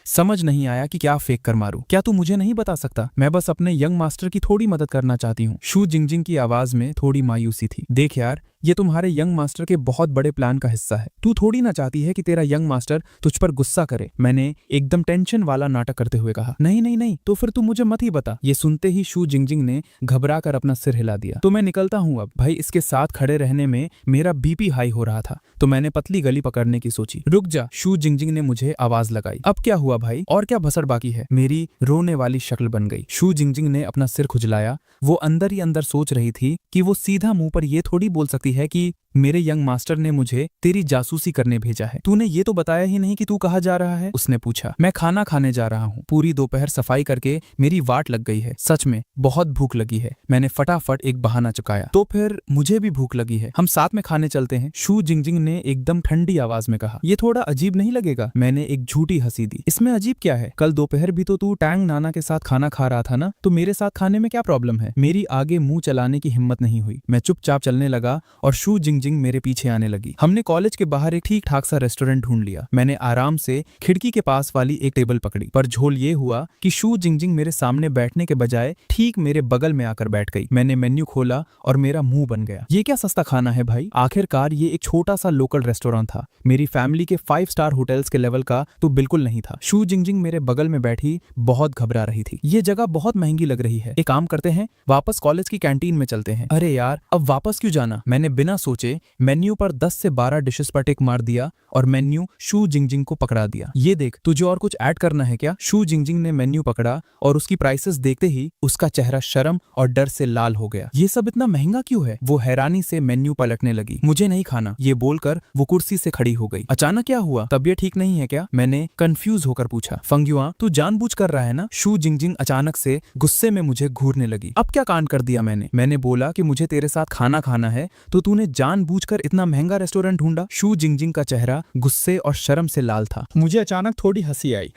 समझ नहीं आया कि क्या फेंक कर मारूं। क्या तू मुझे नहीं बता सकता? मैं बस अपने यंग मास्टर की थोड़ी मदद करना चाहती हूँ। शू जिंजिंग की आवाज में थोड़ी मायूसी थी। देख यार, ये तुम्हारे यंग मास्टर के बहुत बड़े प्लान का हिस्सा है। तू थोड़ी ना चाहती है कि तेरा यंग मास्टर तुझ पर गुस्सा करे। मैंने एकदम टेंशन वाला नाटक करते हुए कहा। नहीं नहीं नहीं, तो फिर तू मुझे मत ही बता। ये सुनते ही शू जिंगजिंग ने घबरा कर अपना सिर हिला दिया। तो मैं निकलता हूँ अब। भाई इसके साथ खड़े रहने में मेरा बीपी हाई हो रहा था, तो मैंने पतली गली पकड़ने की सोची। रुक जा, शू जिंगजिंग ने मुझे आवाज लगाई। अब क्या हुआ भाई, और क्या भसड़ बाकी है? मेरी रोने वाली शक्ल बन गई। शू जिंगजिंग ने अपना सिर खुजलाया। वो अंदर ही अंदर सोच रही थी कि वो सीधा मुंह पर ये थोड़ी बोल सकती है कि मेरे यंग मास्टर ने मुझे तेरी जासूसी करने भेजा है। तूने ये तो बताया ही नहीं कि तू कहाँ जा रहा है, उसने पूछा। मैं खाना खाने जा रहा हूँ। पूरी दोपहर सफाई करके मेरी वाट लग गई है। सच में बहुत भूख लगी है। मैंने फटाफट एक बहाना चुकाया। तो फिर मुझे भी भूख लगी है, हम साथ में खाने चलते हैं, शू जिंगजिंग ने एकदम ठंडी आवाज में कहा। ये थोड़ा अजीब नहीं लगेगा? मैंने एक झूठी हंसी दी। इसमें अजीब क्या है? कल दोपहर भी तो तू टैंग नाना के साथ खाना खा रहा था ना, तो मेरे साथ खाने में क्या प्रॉब्लम है? मेरी आगे मुंह चलाने की हिम्मत नहीं हुई। मैं चुपचाप चलने लगा और शू जिंगजिंग मेरे पीछे आने लगी। हमने कॉलेज के बाहर एक ठीक ठाक सा रेस्टोरेंट ढूंढ लिया। मैंने आराम से खिड़की के पास वाली एक टेबल पकड़ी, पर झोल ये हुआ कि शू जिंगजिंग मेरे सामने बैठने के बजाय ठीक मेरे बगल में आकर बैठ गई। मैंने मेन्यू खोला और मेरा मुंह बन गया। ये क्या सस्ता खाना है भाई? आखिरकार ये एक छोटा सा लोकल रेस्टोरेंट था, मेरी फैमिली के 5 स्टार होटल्स के लेवल का तो बिल्कुल नहीं था। शू जिंगजिंग मेरे बगल में बैठी बहुत घबरा रही थी। ये जगह बहुत महंगी लग रही है, एक काम करते हैं, वापस कॉलेज की कैंटीन में चलते हैं। अरे यार, अब वापस क्यों जाना? मैंने बिना सोचे मेन्यू पर 10 से 12 डिशेस पर टिक मार दिया और मेन्यू शू जिंगजिंग को पकड़ा दिया। ये देख, तुझे और कुछ ऐड करना है क्या? शू जिंगजिंग ने मेन्यू पकड़ा और उसकी प्राइसेस देखते ही उसका चेहरा शर्म और डर से लाल हो गया। ये सब इतना महंगा क्यों है? वो हैरानी से मेन्यू पलटने लगी। मुझे नहीं खाना, ये बोलकर वो कुर्सी से खड़ी हो गई। अचानक क्या हुआ? तबीयत ठीक नहीं है क्या? मैंने कंफ्यूज होकर पूछा। फंगयुआ, तू जानबूझ कर रहा है ना? शू जिंगजिंग अचानक से गुस्से में मुझे घूरने लगी। अब क्या कांड कर दिया मैंने बोला कि मुझे तेरे साथ खाना खाना है, तो तूने जानबूझकर इतना महंगा रेस्टोरेंट ढूंढा। शू जिंगजिंग का चेहरा गुस्से और शर्म से लाल था। मुझे अचानक थोड़ी हंसी आई।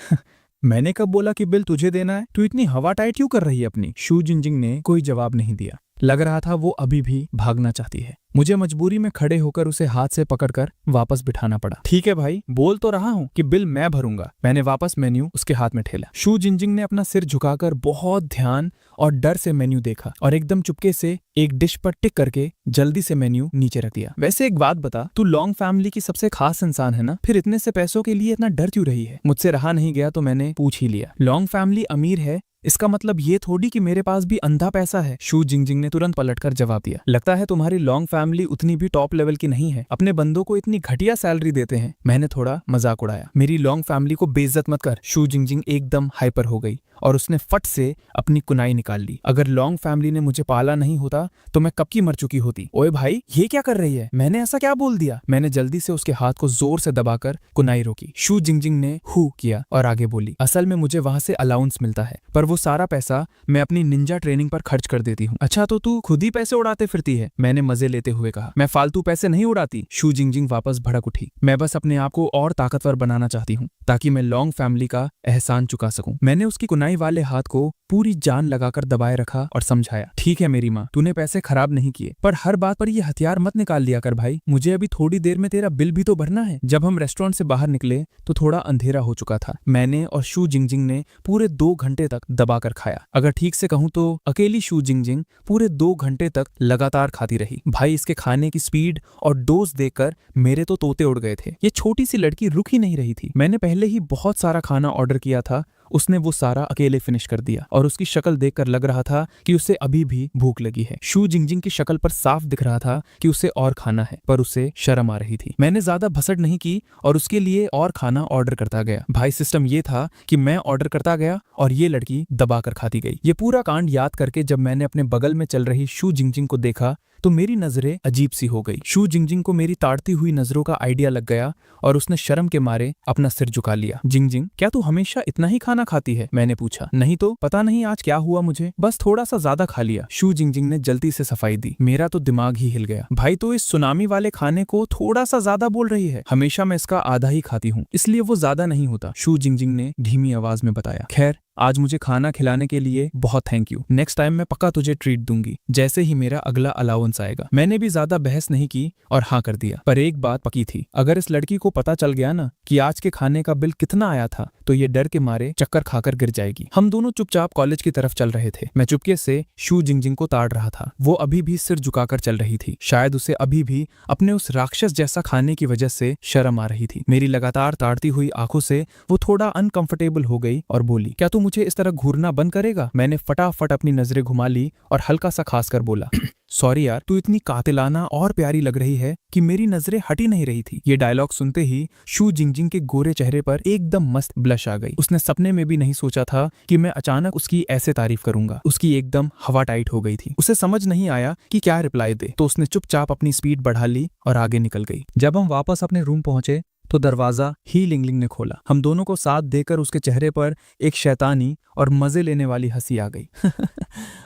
मैंने कब बोला कि बिल तुझे देना है? तू इतनी हवा टाइट क्यों कर रही है अपनी? शू जिंगजिंग ने कोई जवाब नहीं दिया। लग रहा था वो अभी भी भागना चाहती है। मुझे मजबूरी में खड़े होकर उसे हाथ से पकड़कर वापस बिठाना पड़ा। ठीक है भाई, बोल तो रहा हूँ कि बिल मैं भरूंगा। मैंने वापस मेन्यू उसके हाथ में ठेला। शू जिंगजिंग ने अपना सिर झुकाकर बहुत ध्यान और डर से मेन्यू देखा और एकदम चुपके से एक डिश पर टिक करके जल्दी से मेन्यू नीचे रख दिया। वैसे एक बात बता, तू लॉन्ग फैमिली की सबसे खास इंसान है ना, फिर इतने से पैसों के लिए इतना डर क्यों रही है? मुझसे रहा नहीं गया तो मैंने पूछ ही लिया। लॉन्ग फैमिली अमीर है, इसका मतलब ये थोड़ी कि मेरे पास भी अंधा पैसा है। शू जिंगजिंग ने तुरंत पलटकर जवाब दिया। लगता है तुम्हारी लॉन्ग फैमिली उतनी भी टॉप लेवल की नहीं है, अपने बंदों को इतनी घटिया सैलरी देते हैं। मैंने थोड़ा मजाक उड़ाया। मेरी लॉन्ग फैमिली को बेइज्जत मत कर। शू जिंगजिंग एकदम हाइपर हो गई और उसने फट से अपनी कुनाई निकाल ली। अगर लॉन्ग फैमिली ने मुझे पाला नहीं होता तो मैं कब की मर चुकी होती। ओए भाई, ये क्या कर रही है? मैंने ऐसा क्या बोल दिया? मैंने जल्दी से उसके हाथ को जोर से दबाकर कुनाई रोकी। शू जिंगजिंग ने हू किया और आगे बोली, असल में मुझे वहां से अलाउंस मिलता है, पर वो सारा पैसा मैं अपनी निंजा ट्रेनिंग पर खर्च कर देती हूँ। अच्छा, तो तू खुद ही पैसे उड़ाते फिरती है? मैंने मजे लेते हुए कहा। मैं फालतू पैसे नहीं उड़ाती। शू जिंगजिंग वापस भड़क उठी। मैं बस अपने आप को और ताकतवर बनाना चाहती हूँ ताकि मैं लॉन्ग फैमिली का एहसान चुका सकूं। मैंने उसकी कुनाई वाले हाथ को पूरी जान लगाकर दबाए रखा और समझाया, ठीक है मेरी माँ, तूने पैसे खराब नहीं किए, पर हर बात पर ये हथियार मत निकाल लिया कर भाई। मुझे अभी थोड़ी देर में तेरा बिल भी तो भरना है। जब हम रेस्टोरेंट से बाहर निकले तो थोड़ा अंधेरा हो चुका था। मैंने और शू जिंगजिंग ने पूरे 2 घंटे तक दबाकर खाया। अगर ठीक से कहूँ तो अकेली शू जिंगजिंग पूरे 2 घंटे तक लगातार खाती रही। भाई, इसके खाने की स्पीड और डोज देखकर मेरे तो तोते उड़ गए थे। ये छोटी सी लड़की रुक ही नहीं रही थी। मैंने पहले ही बहुत सारा खाना ऑर्डर किया था, उसने वो सारा अकेले फिनिश कर दिया और उसकी शक्ल देखकर लग रहा था कि उसे अभी भी भूख लगी है। शू जिंगजिंग की शक्ल पर साफ दिख रहा था कि उसे और खाना है, पर उसे शर्म आ रही थी। मैंने ज्यादा भसड़ नहीं की और उसके लिए और खाना ऑर्डर करता गया। भाई, सिस्टम ये था कि मैं ऑर्डर करता गया और ये लड़की दबाकर खाती गई। ये पूरा कांड याद करके जब मैंने अपने बगल में चल रही शू जिंगजिंग को देखा तो मेरी नजरें अजीब सी हो गई। शू जिंगजिंग को मेरी ताड़ती हुई नजरों का आइडिया लग गया और उसने शर्म के मारे अपना सिर झुका लिया। जिंगजिंग, क्या तू हमेशा इतना ही खाना खाती है? मैंने पूछा। नहीं तो, पता नहीं आज क्या हुआ मुझे, बस थोड़ा सा ज्यादा खा लिया। शू जिंगजिंग ने जल्दी से सफाई दी। मेरा तो दिमाग ही हिल गया। भाई, तो इस सुनामी वाले खाने को थोड़ा सा ज्यादा बोल रही है? हमेशा मैं इसका आधा ही खाती हूँ, इसलिए वो ज्यादा नहीं होता, शू जिंगजिंग ने धीमी आवाज में बताया। खैर, आज मुझे खाना खिलाने के लिए बहुत थैंक यू। नेक्स्ट टाइम मैं पक्का तुझे ट्रीट दूंगी जैसे ही मेरा अगला अलाउंस आएगा। मैंने भी ज्यादा बहस नहीं की और हाँ कर दिया। पर एक बात पक्की थी, अगर इस लड़की को पता चल गया ना कि आज के खाने का बिल कितना आया था तो ये डर के मारे चक्कर खाकर गिर जाएगी। हम दोनों चुपचाप कॉलेज की तरफ चल रहे थे। मैं चुपके से शू जिंगजिंग को ताड़ रहा था। वो अभी भी सिर झुकाकर चल रही थी। शायद उसे अभी भी अपने उस राक्षस जैसा खाने की वजह से शर्म आ रही थी। मेरी लगातार ताड़ती हुई आंखों से वो थोड़ा अनकंफर्टेबल हो गई और बोली, क्या तू मुझे इस तरह घूरना बंद करेगा? मैंने फटाफट अपनी नजरें घुमा ली और हल्का सा खास कर बोला, सॉरी यार, तू इतनी कातिलाना और प्यारी लग रही है कि मेरी नजरें हटी नहीं रही थी। ये डायलॉग सुनते ही शू जिंगजिंग के गोरे चेहरे पर एकदम मस्त ब्लश आ गई। उसने सपने में भी नहीं सोचा था कि मैं अचानक उसकी ऐसे तारीफ करूंगा। उसकी एकदम हवा टाइट हो गई थी। उसे समझ नहीं आया कि क्या रिप्लाई दे, तो उसने चुपचाप अपनी स्पीड बढ़ा ली और आगे निकल गई। जब हम वापस अपने रूम पहुंचे तो दरवाजा ही लिंगलिंग ने खोला। हम दोनों को साथ देकर उसके चेहरे पर एक शैतानी और मजे लेने वाली हंसी आ गई।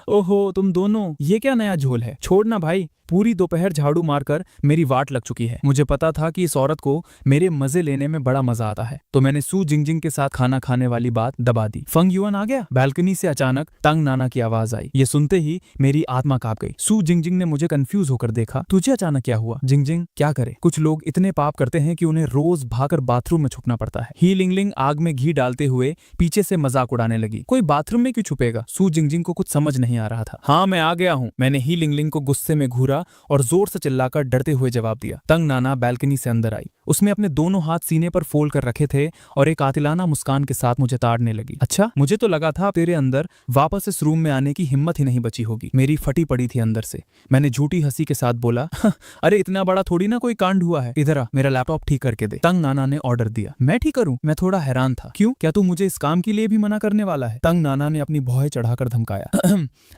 ओहो तुम दोनों, ये क्या नया झोल है? छोड़ना भाई, पूरी दोपहर झाड़ू मारकर मेरी वाट लग चुकी है। मुझे पता था कि इस औरत को मेरे मजे लेने में बड़ा मजा आता है, तो मैंने सू जिंगजिंग के साथ खाना खाने वाली बात दबा दी। फंग युआन आ गया। बैल्कनी से अचानक तंग नाना की आवाज आई। ये सुनते ही मेरी आत्मा कांप गई। सू जिंगजिंग ने मुझे कंफ्यूज होकर देखा। तुझे अचानक क्या हुआ? जिंगजिंग क्या करे, कुछ लोग इतने पाप करते हैं कि उन्हें रोज भागकर बाथरूम में छुपना पड़ता है। ही लिंगलिंग आग में घी डालते हुए पीछे से मजाक उड़ाने लगी। कोई बाथरूम में क्यों छुपेगा? सू जिंगजिंग को कुछ समझ नहीं आ रहा था। हाँ मैं आ गया हूँ। मैंने ही लिंगलिंग को गुस्से में घूरा और जोर से चिल्लाकर डरते हुए जवाब दिया। तंग नाना बैल्कनी से अंदर आई। उसने अपने दोनों हाथ सीने पर फोल्ड कर रखे थे और एक कातिलाना मुस्कान के साथ मुझे ताड़ने लगी। अच्छा, मुझे तो लगा था तेरे अंदर वापस इस रूम में आने की हिम्मत ही नहीं बची होगी। मेरी फटी पड़ी थी अंदर से। मैंने झूठी हंसी के साथ बोला, अरे इतना बड़ा थोड़ी ना कोई कांड हुआ है। इधर आ, मेरा लैपटॉप ठीक करके दे। तंग नाना ने ऑर्डर दिया। मैं ठीक करूं? मैं थोड़ा हैरान था। क्यों, क्या तू मुझे इस काम के लिए भी मना करने वाला है? तंग नाना ने अपनी भौहें चढ़ाकर धमकाया।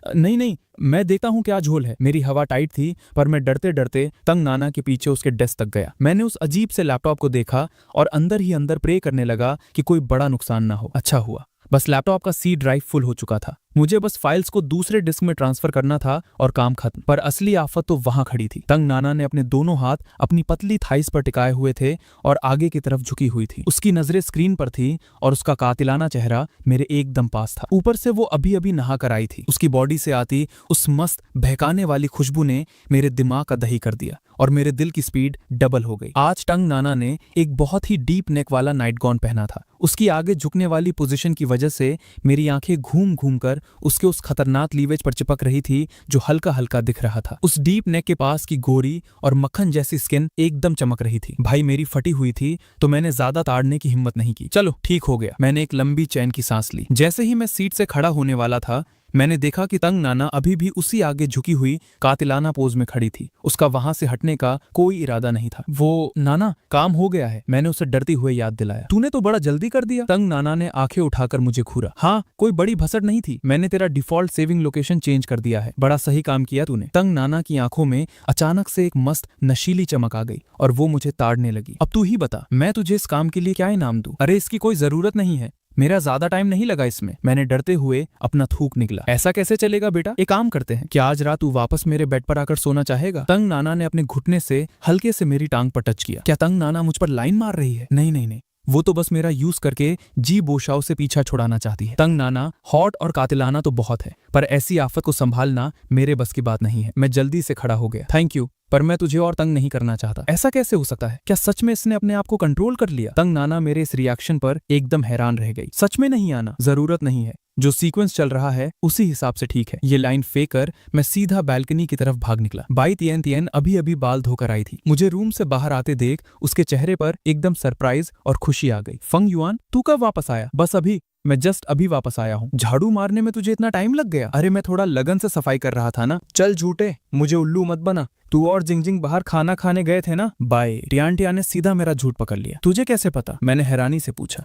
नहीं नहीं, मैं देखता हूँ क्या झोल है। मेरी हवा टाइट थी पर मैं डरते डरते तंग नाना के पीछे उसके डेस्क तक गया। मैंने उस अजीब से लैपटॉप को देखा और अंदर ही अंदर प्रे करने लगा कि कोई बड़ा नुकसान ना हो। अच्छा हुआ, बस लैपटॉप का सी ड्राइव फुल हो चुका था। मुझे बस फाइल्स को दूसरे डिस्क में ट्रांसफर करना था और काम खत्म। पर असली आफत तो वहां खड़ी थी। तंग नाना ने अपने दोनों हाथ अपनी पतली थाइस पर टिकाए हुए थे और आगे की तरफ झुकी हुई थी। उसकी नजरें स्क्रीन पर थी और उसका कातिलाना चेहरा मेरे एकदम पास था। ऊपर से वो अभी अभी नहा कर आई थी। उसकी बॉडी से आती उस मस्त बहकाने वाली खुशबू ने मेरे दिमाग का दही कर दिया और मेरे दिल की स्पीड डबल हो गई। आज तंग नाना ने एक बहुत ही डीप नेक वाला नाइट गाउन पहना था। उसकी आगे झुकने वाली पोजीशन की वजह से मेरी आंखें घूम घूम कर उसके उस खतरनाक लीवेज पर चिपक रही थी जो हल्का हल्का दिख रहा था। उस डीप नेक के पास की गोरी और मक्खन जैसी स्किन एकदम चमक रही थी। भाई मेरी फटी हुई थी तो मैंने ज्यादा ताड़ने की हिम्मत नहीं की। चलो ठीक हो गया। मैंने एक लंबी चैन की सांस ली। जैसे ही मैं सीट से खड़ा होने वाला था मैंने देखा कि तंग नाना अभी भी उसी आगे झुकी हुई कातिलाना पोज में खड़ी थी। उसका वहां से हटने का कोई इरादा नहीं था। वो नाना, काम हो गया है, मैंने उसे डरते हुए याद दिलाया। तूने तो बड़ा जल्दी कर दिया। तंग नाना ने आंखें उठाकर मुझे घूरा। हाँ, कोई बड़ी भसड़ नहीं थी। मैंने तेरा डिफॉल्ट सेविंग लोकेशन चेंज कर दिया है। बड़ा सही काम किया तूने। तंग नाना की आंखों में अचानक से एक मस्त नशीली चमक आ गई और वो मुझे ताड़ने लगी। अब तू ही बता, मैं तुझे इस काम के लिए क्या इनाम दूं? अरे इसकी कोई जरूरत नहीं है, मेरा ज्यादा टाइम नहीं लगा इसमें। मैंने डरते हुए अपना थूक निकला। ऐसा कैसे चलेगा बेटा? एक काम करते हैं, क्या आज रात तू वापस मेरे बेड पर आकर सोना चाहेगा? तंग नाना ने अपने घुटने से हल्के से मेरी टांग पर टच किया। क्या तंग नाना मुझ पर लाइन मार रही है? नहीं नहीं नहीं, वो तो बस मेरा यूज करके जी बोशाओ से पीछा छुड़ाना चाहती है। तंग नाना हॉट और कातिलाना तो बहुत है, पर ऐसी आफत को संभालना मेरे बस की बात नहीं है। मैं जल्दी से खड़ा हो गया। थैंक यू, पर मैं तुझे और तंग नहीं करना चाहता। ऐसा कैसे हो सकता है? क्या सच में इसने अपने आप को कंट्रोल कर लिया? तंग नाना मेरे इस रिएक्शन पर एकदम हैरान रह गई। सच में नहीं आना, जरूरत नहीं है। जो सीक्वेंस चल रहा है उसी हिसाब से ठीक है। ये लाइन फेंक कर मैं सीधा बैल्कनी की तरफ भाग निकला। बाई तियन तियन अभी अभी बाल धोकर आई थी। मुझे रूम से बाहर आते देख उसके चेहरे पर एकदम सरप्राइज और खुशी आ गई। फंग युआन, तू कब वापस आया? बस अभी, मैं जस्ट अभी वापस आया हूँ। झाड़ू मारने में तुझे इतना टाइम लग गया? अरे मैं थोड़ा लगन से सफाई कर रहा था ना। चल झूठे, मुझे उल्लू मत बना। तू और जिंगजिंग बाहर खाना खाने गए थे ना? बाय। टियान ने सीधा मेरा झूठ पकड़ लिया। तुझे कैसे पता? मैंने हैरानी से पूछा।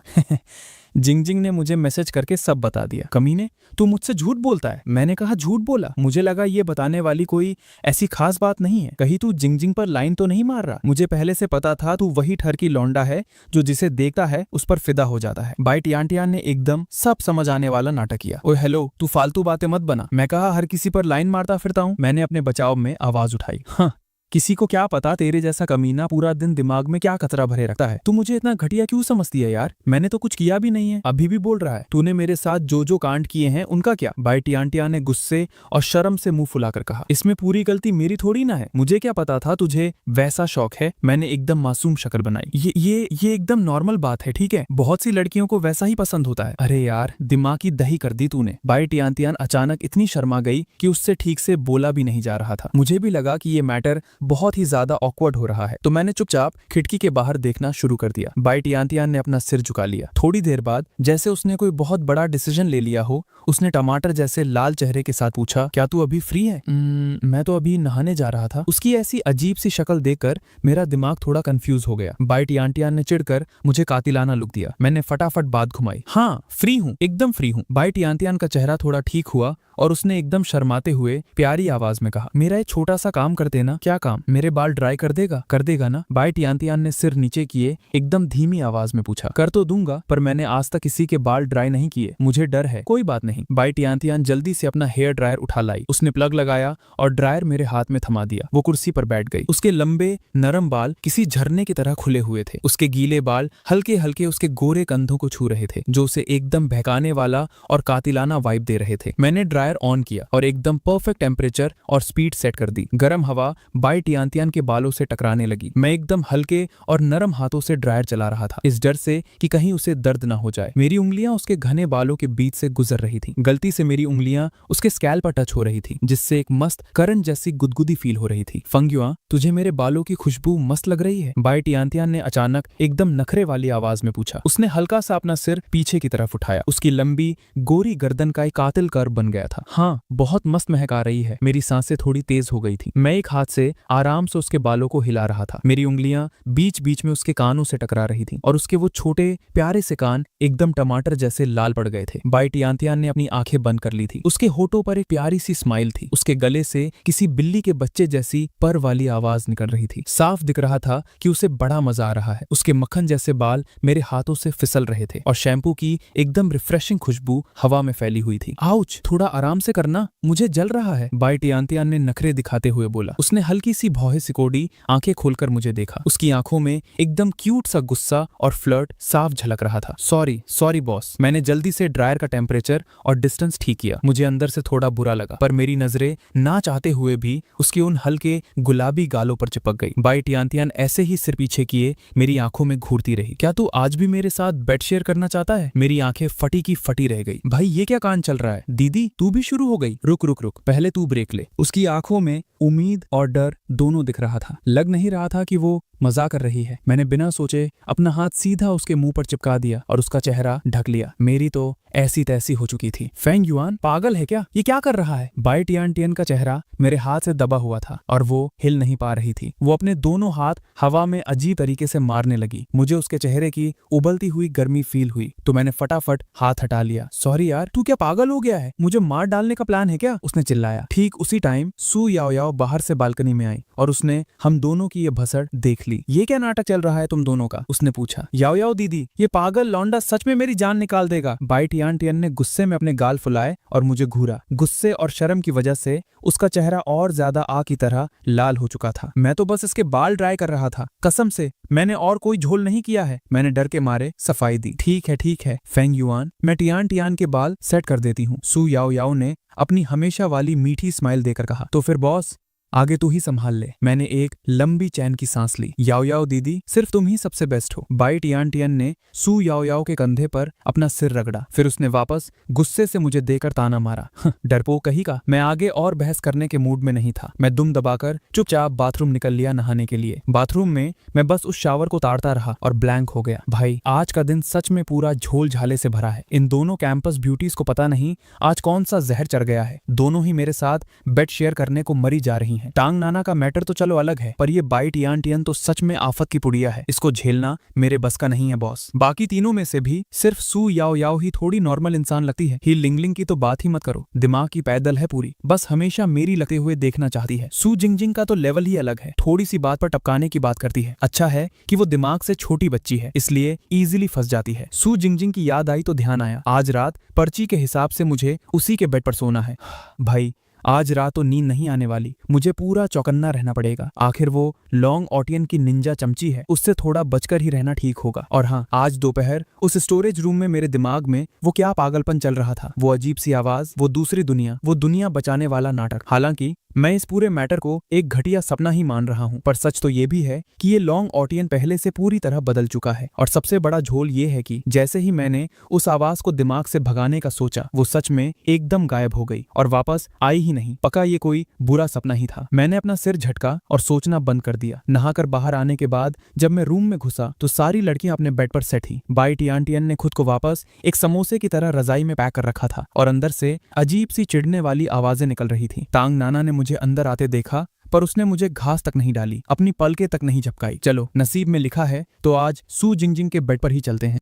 जिंगजिंग ने मुझे मैसेज करके सब बता दिया। कमीने, तू मुझसे झूठ बोलता है। मैंने कहा झूठ बोला? मुझे लगा ये बताने वाली कोई ऐसी खास बात नहीं है। कहीं तू जिंगजिंग पर लाइन तो नहीं मार रहा? मुझे पहले से पता था तू वही ठरकी लौंडा है जो जिसे देखता है उस पर फिदा हो जाता है। बाई टियान ने एकदम सब समझ आने वाला नाटक किया। ओए हेलो, तू फालतू बातें मत बना। मैं कहा हर किसी पर लाइन मारता फिरता हूँ। मैंने अपने बचाव में आवाज उठाई। हाँ, किसी को क्या पता तेरे जैसा कमीना पूरा दिन दिमाग में क्या कचरा भरे रखता है। तू मुझे इतना घटिया क्यों समझती है यार? मैंने तो कुछ किया भी नहीं है, अभी भी बोल रहा है। तूने मेरे साथ जो जो कांड किए हैं उनका क्या? भाई टियांटिया ने गुस्से और शर्म से मुंह फुलाकर कहा। इसमें पूरी गलती मेरी थोड़ी ना है, मुझे क्या पता था तुझे वैसा शौक है। मैंने एकदम मासूम शक्ल बनाई। ये एकदम नॉर्मल बात है, ठीक है? बहुत सी लड़कियों को वैसा ही पसंद होता है। अरे यार, दिमाग की दही कर दी तूने। भाई टियांटियान अचानक इतनी शर्मा गई कि उससे ठीक से बोला भी नहीं जा रहा था। मुझे भी लगा कि ये मैटर बहुत ही ज्यादा ऑकवर्ड हो रहा है, तो मैंने चुपचाप खिड़की के बाहर देखना शुरू कर दिया। भाई टियांटियान ने अपना सिर झुका लिया। थोड़ी देर बाद जैसे उसने कोई बहुत बड़ा डिसीजन ले लिया हो, उसने टमाटर जैसे लाल चेहरे के साथ पूछा, क्या तू अभी फ्री है? मैं तो अभी नहाने जा रहा था। उसकी ऐसी अजीब सी शक्ल देखकर मेरा दिमाग थोड़ा कंफ्यूज हो गया। भाई टियांटियान ने चिढ़कर मुझे कातिलाना लुक दिया। मैंने फटाफट बात घुमाई। हाँ, फ्री हूँ, एकदम फ्री हूँ। भाई टियांटियान का चेहरा थोड़ा ठीक हुआ और उसने एकदम शर्माते हुए प्यारी आवाज में कहा, मेरा एक छोटा सा काम कर देना। क्या काम? मेरे बाल ड्राई कर देगा? कर देगा ना? भाई टियांटियान ने सिर नीचे किए एकदम धीमी आवाज में पूछा। कर तो दूंगा, पर मैंने आज तक किसी के बाल ड्राई नहीं किए, मुझे डर है। कोई बात नहीं। भाई टियांटियान जल्दी से अपना हेयर ड्रायर उठा लाई। उसने प्लग लगाया और ड्रायर मेरे हाथ में थमा दिया। वो कुर्सी पर बैठ गई। उसके लंबे नरम बाल किसी झरने की तरह खुले हुए थे। उसके गीले बाल हल्के हल्के उसके गोरे कंधों को छू रहे थे, जो उसे एकदम बहकाने वाला और कातिलाना वाइब दे रहे थे। मैंने ड्रायर ऑन किया और एकदम परफेक्ट टेम्परेचर और स्पीड सेट कर दी। गर्म हवा भाई टियांटियान के बालों से टकराने लगी। मैं एकदम हल्के और नरम हाथों से ड्रायर चला रहा था, इस डर से कि कहीं उसे दर्द ना हो जाए। मेरी उंगलियां उसके घने बालों के बीच से गुजर रही थी। गलती से मेरी उंगलियां उसके स्कैल्प पर टच हो रही थी, जिससे एक मस्त करंट जैसी गुदगुदी फील हो रही थी। फंग्युआ, तुझे मेरे बालों की खुशबू मस्त लग रही है? भाई टियांटियान ने अचानक एकदम नखरे वाली आवाज में पूछा। उसने हल्का सा अपना सिर पीछे की तरफ उठाया। उसकी लंबी गोरी गर्दन का एक कातिल कर्व बन गया था। हाँ, बहुत मस्त महक आ रही है। मेरी सांसें थोड़ी तेज हो गई थी। मैं एक हाथ से आराम से उसके बालों को हिला रहा था। मेरी उंगलियां बीच बीच में उसके कानों से टकरा रही थी और उसके वो छोटे प्यारे से कान एकदम टमाटर जैसे लाल पड़ गए थे। भाई टियांटियान ने अपनी आंखें बंद कर ली थी। उसके होठों पर एक प्यारी सी स्माइल थी। उसके गले से किसी बिल्ली के बच्चे जैसी पर वाली आवाज निकल रही थी। साफ दिख रहा था कि उसे बड़ा मजा आ रहा है। उसके मक्खन जैसे बाल मेरे हाथों से फिसल रहे थे और शैम्पू की एकदम रिफ्रेशिंग खुशबू हवा में फैली हुई थी। आउच, थोड़ा आराम से करना, मुझे जल रहा है। भाई टियांटियान ने नखरे दिखाते हुए बोला। उसने हल्की सी भौहें सिकोड़ी आंखें खोलकर मुझे देखा। उसकी आंखों में एकदम क्यूट सा गुस्सा और फ्लर्ट साफ झलक रहा था। Sorry boss. मैंने जल्दी से ड्रायर का टेम्परेचर और डिस्टेंस ठीक किया। मुझे अंदर से थोड़ा बुरा लगा, पर मेरी नजरें ना चाहते हुए भी उसके उन हल्के गुलाबी गालों पर चिपक गई। भाई टियांटियान ऐसे ही सिर पीछे किए मेरी आंखों में घूरती रही। क्या तू आज भी मेरे साथ बेड शेयर करना चाहता है? मेरी आंखें फटी की फटी रह गई। भाई ये क्या कांड चल रहा है? दीदी तू भी शुरू हो गई? रुक, पहले तू ब्रेक ले। उसकी आंखों में उम्मीद और डर दोनों दिख रहा था। लग नहीं रहा था कि वो मजाक कर रही है। मैंने बिना सोचे अपना हाथ सीधा उसके मुंह पर चिपका दिया और उसका चेहरा ढक लिया। मेरी तो ऐसी तैसी हो चुकी थी। फेंगयुआन पागल है क्या? ये क्या कर रहा है? भाई टियांटियान का चेहरा मेरे हाथ से दबा हुआ था और वो हिल नहीं पा रही थी। वो अपने दोनों हाथ हवा में अजीब तरीके से मारने लगी। मुझे उसके चेहरे की उबलती हुई गर्मी फील हुई, तो मैंने फटाफट हाथ हटा लिया। सॉरी यार, तू क्या पागल हो गया है? मुझे मार डालने का प्लान है क्या? उसने चिल्लाया। ठीक उसी टाइम सू याओ याओ बाहर से बालकनी में आई और उसने हम दोनों की ये भसड़ देख ली। ये क्या नाटक चल रहा है तुम दोनों का? उसने पूछा। याओ याओ दीदी, ये पागल लौंडा सच में मेरी जान निकाल देगा। भाई टियांटियान ने गुस्से में अपने गाल फुलाए और मुझे घूरा। गुस्से और शर्म की वजह से उसका चेहरा और ज्यादा आग की तरह लाल हो चुका था। मैं तो बस इसके बाल ड्राई कर रहा था, कसम से मैंने और कोई झोल नहीं किया है। मैंने डर के मारे सफाई दी। ठीक है फेंगयुआन, मैं टियांटियान के बाल सेट कर देती हूँ। सू याओ याओ ने अपनी हमेशा वाली मीठी स्माइल देकर कहा। तो फिर बॉस आगे तू ही संभाल ले। मैंने एक लंबी चैन की सांस ली। याओ याओ दीदी, सिर्फ तुम ही सबसे बेस्ट हो। भाई टियांटियान ने सू याओ याओ के कंधे पर अपना सिर रगड़ा। फिर उसने वापस गुस्से से मुझे देकर ताना मारा। डरपोक कहीं का। मैं आगे और बहस करने के मूड में नहीं था। मैं दुम दबाकर चुपचाप बाथरूम निकल लिया नहाने के लिए। बाथरूम में मैं बस उस शावर को ताड़ता रहा और ब्लैंक हो गया। भाई आज का दिन सच में पूरा झोल झाले से भरा है। इन दोनों कैंपस ब्यूटीज को पता नहीं आज कौन सा जहर चढ़ गया है। दोनों ही मेरे साथ बेड शेयर करने को मरी जा रही हैं। टांग नाना का मैटर तो चलो अलग है, पर ये भाई टियांटियान तो सच में आफत की पुड़िया है। इसको झेलना मेरे बस का नहीं है बॉस। बाकी तीनों में से भी सिर्फ सू याओ याओ ही थोड़ी नॉर्मल इंसान लगती है। ही लिंगलिंग की तो बात ही मत करो, दिमाग की पैदल है पूरी, बस हमेशा मेरी लगते हुए देखना चाहती है। सू जिंगजिंग का तो लेवल ही अलग है, थोड़ी सी बात पर टपकाने की बात करती है। अच्छा है कि वो दिमाग से छोटी बच्ची है, इसलिए इजीली फंस जाती है। सू जिंगजिंग की याद आई तो ध्यान आया, आज रात पर्ची के हिसाब से मुझे उसी के बेड पर सोना है। भाई आज रात तो नींद नहीं आने वाली, मुझे पूरा चौकन्ना रहना पड़ेगा। आखिर वो लॉन्ग ऑटियन की निंजा चमची है, उससे थोड़ा बचकर ही रहना ठीक होगा। और हाँ, आज दोपहर उस स्टोरेज रूम में मेरे दिमाग में वो क्या पागलपन चल रहा था, वो अजीब सी आवाज, वो दूसरी दुनिया, वो दुनिया बचाने वाला नाटक। हालांकि मैं इस पूरे मैटर को एक घटिया सपना ही मान रहा हूँ, पर सच तो ये भी है कि ये लॉन्ग ऑटियन पहले से पूरी तरह बदल चुका है। और सबसे बड़ा झोल ये है कि जैसे ही मैंने उस आवाज को दिमाग से भगाने का सोचा, वो सच में एकदम गायब हो गई और वापस आई ही नहीं। पक्का ये कोई बुरा सपना ही था। मैंने अपना सिर झटका और सोचना बंद कर दिया। नहाकर बाहर आने के बाद जब मैं रूम में घुसा तो सारी लड़कियां अपने बेड पर सेट थी। बाई टियान ने खुद को वापस एक समोसे की तरह रजाई में पैक कर रखा था और अंदर से अजीब सी चिढ़ने वाली आवाजें निकल रही थी। तांग नाना ने मुझे अंदर आते देखा, पर उसने मुझे घास तक नहीं डाली, अपनी पलके तक नहीं झपकाई। चलो, नसीब में लिखा है तो आज सू जिंगजिंग के बेड पर ही चलते हैं।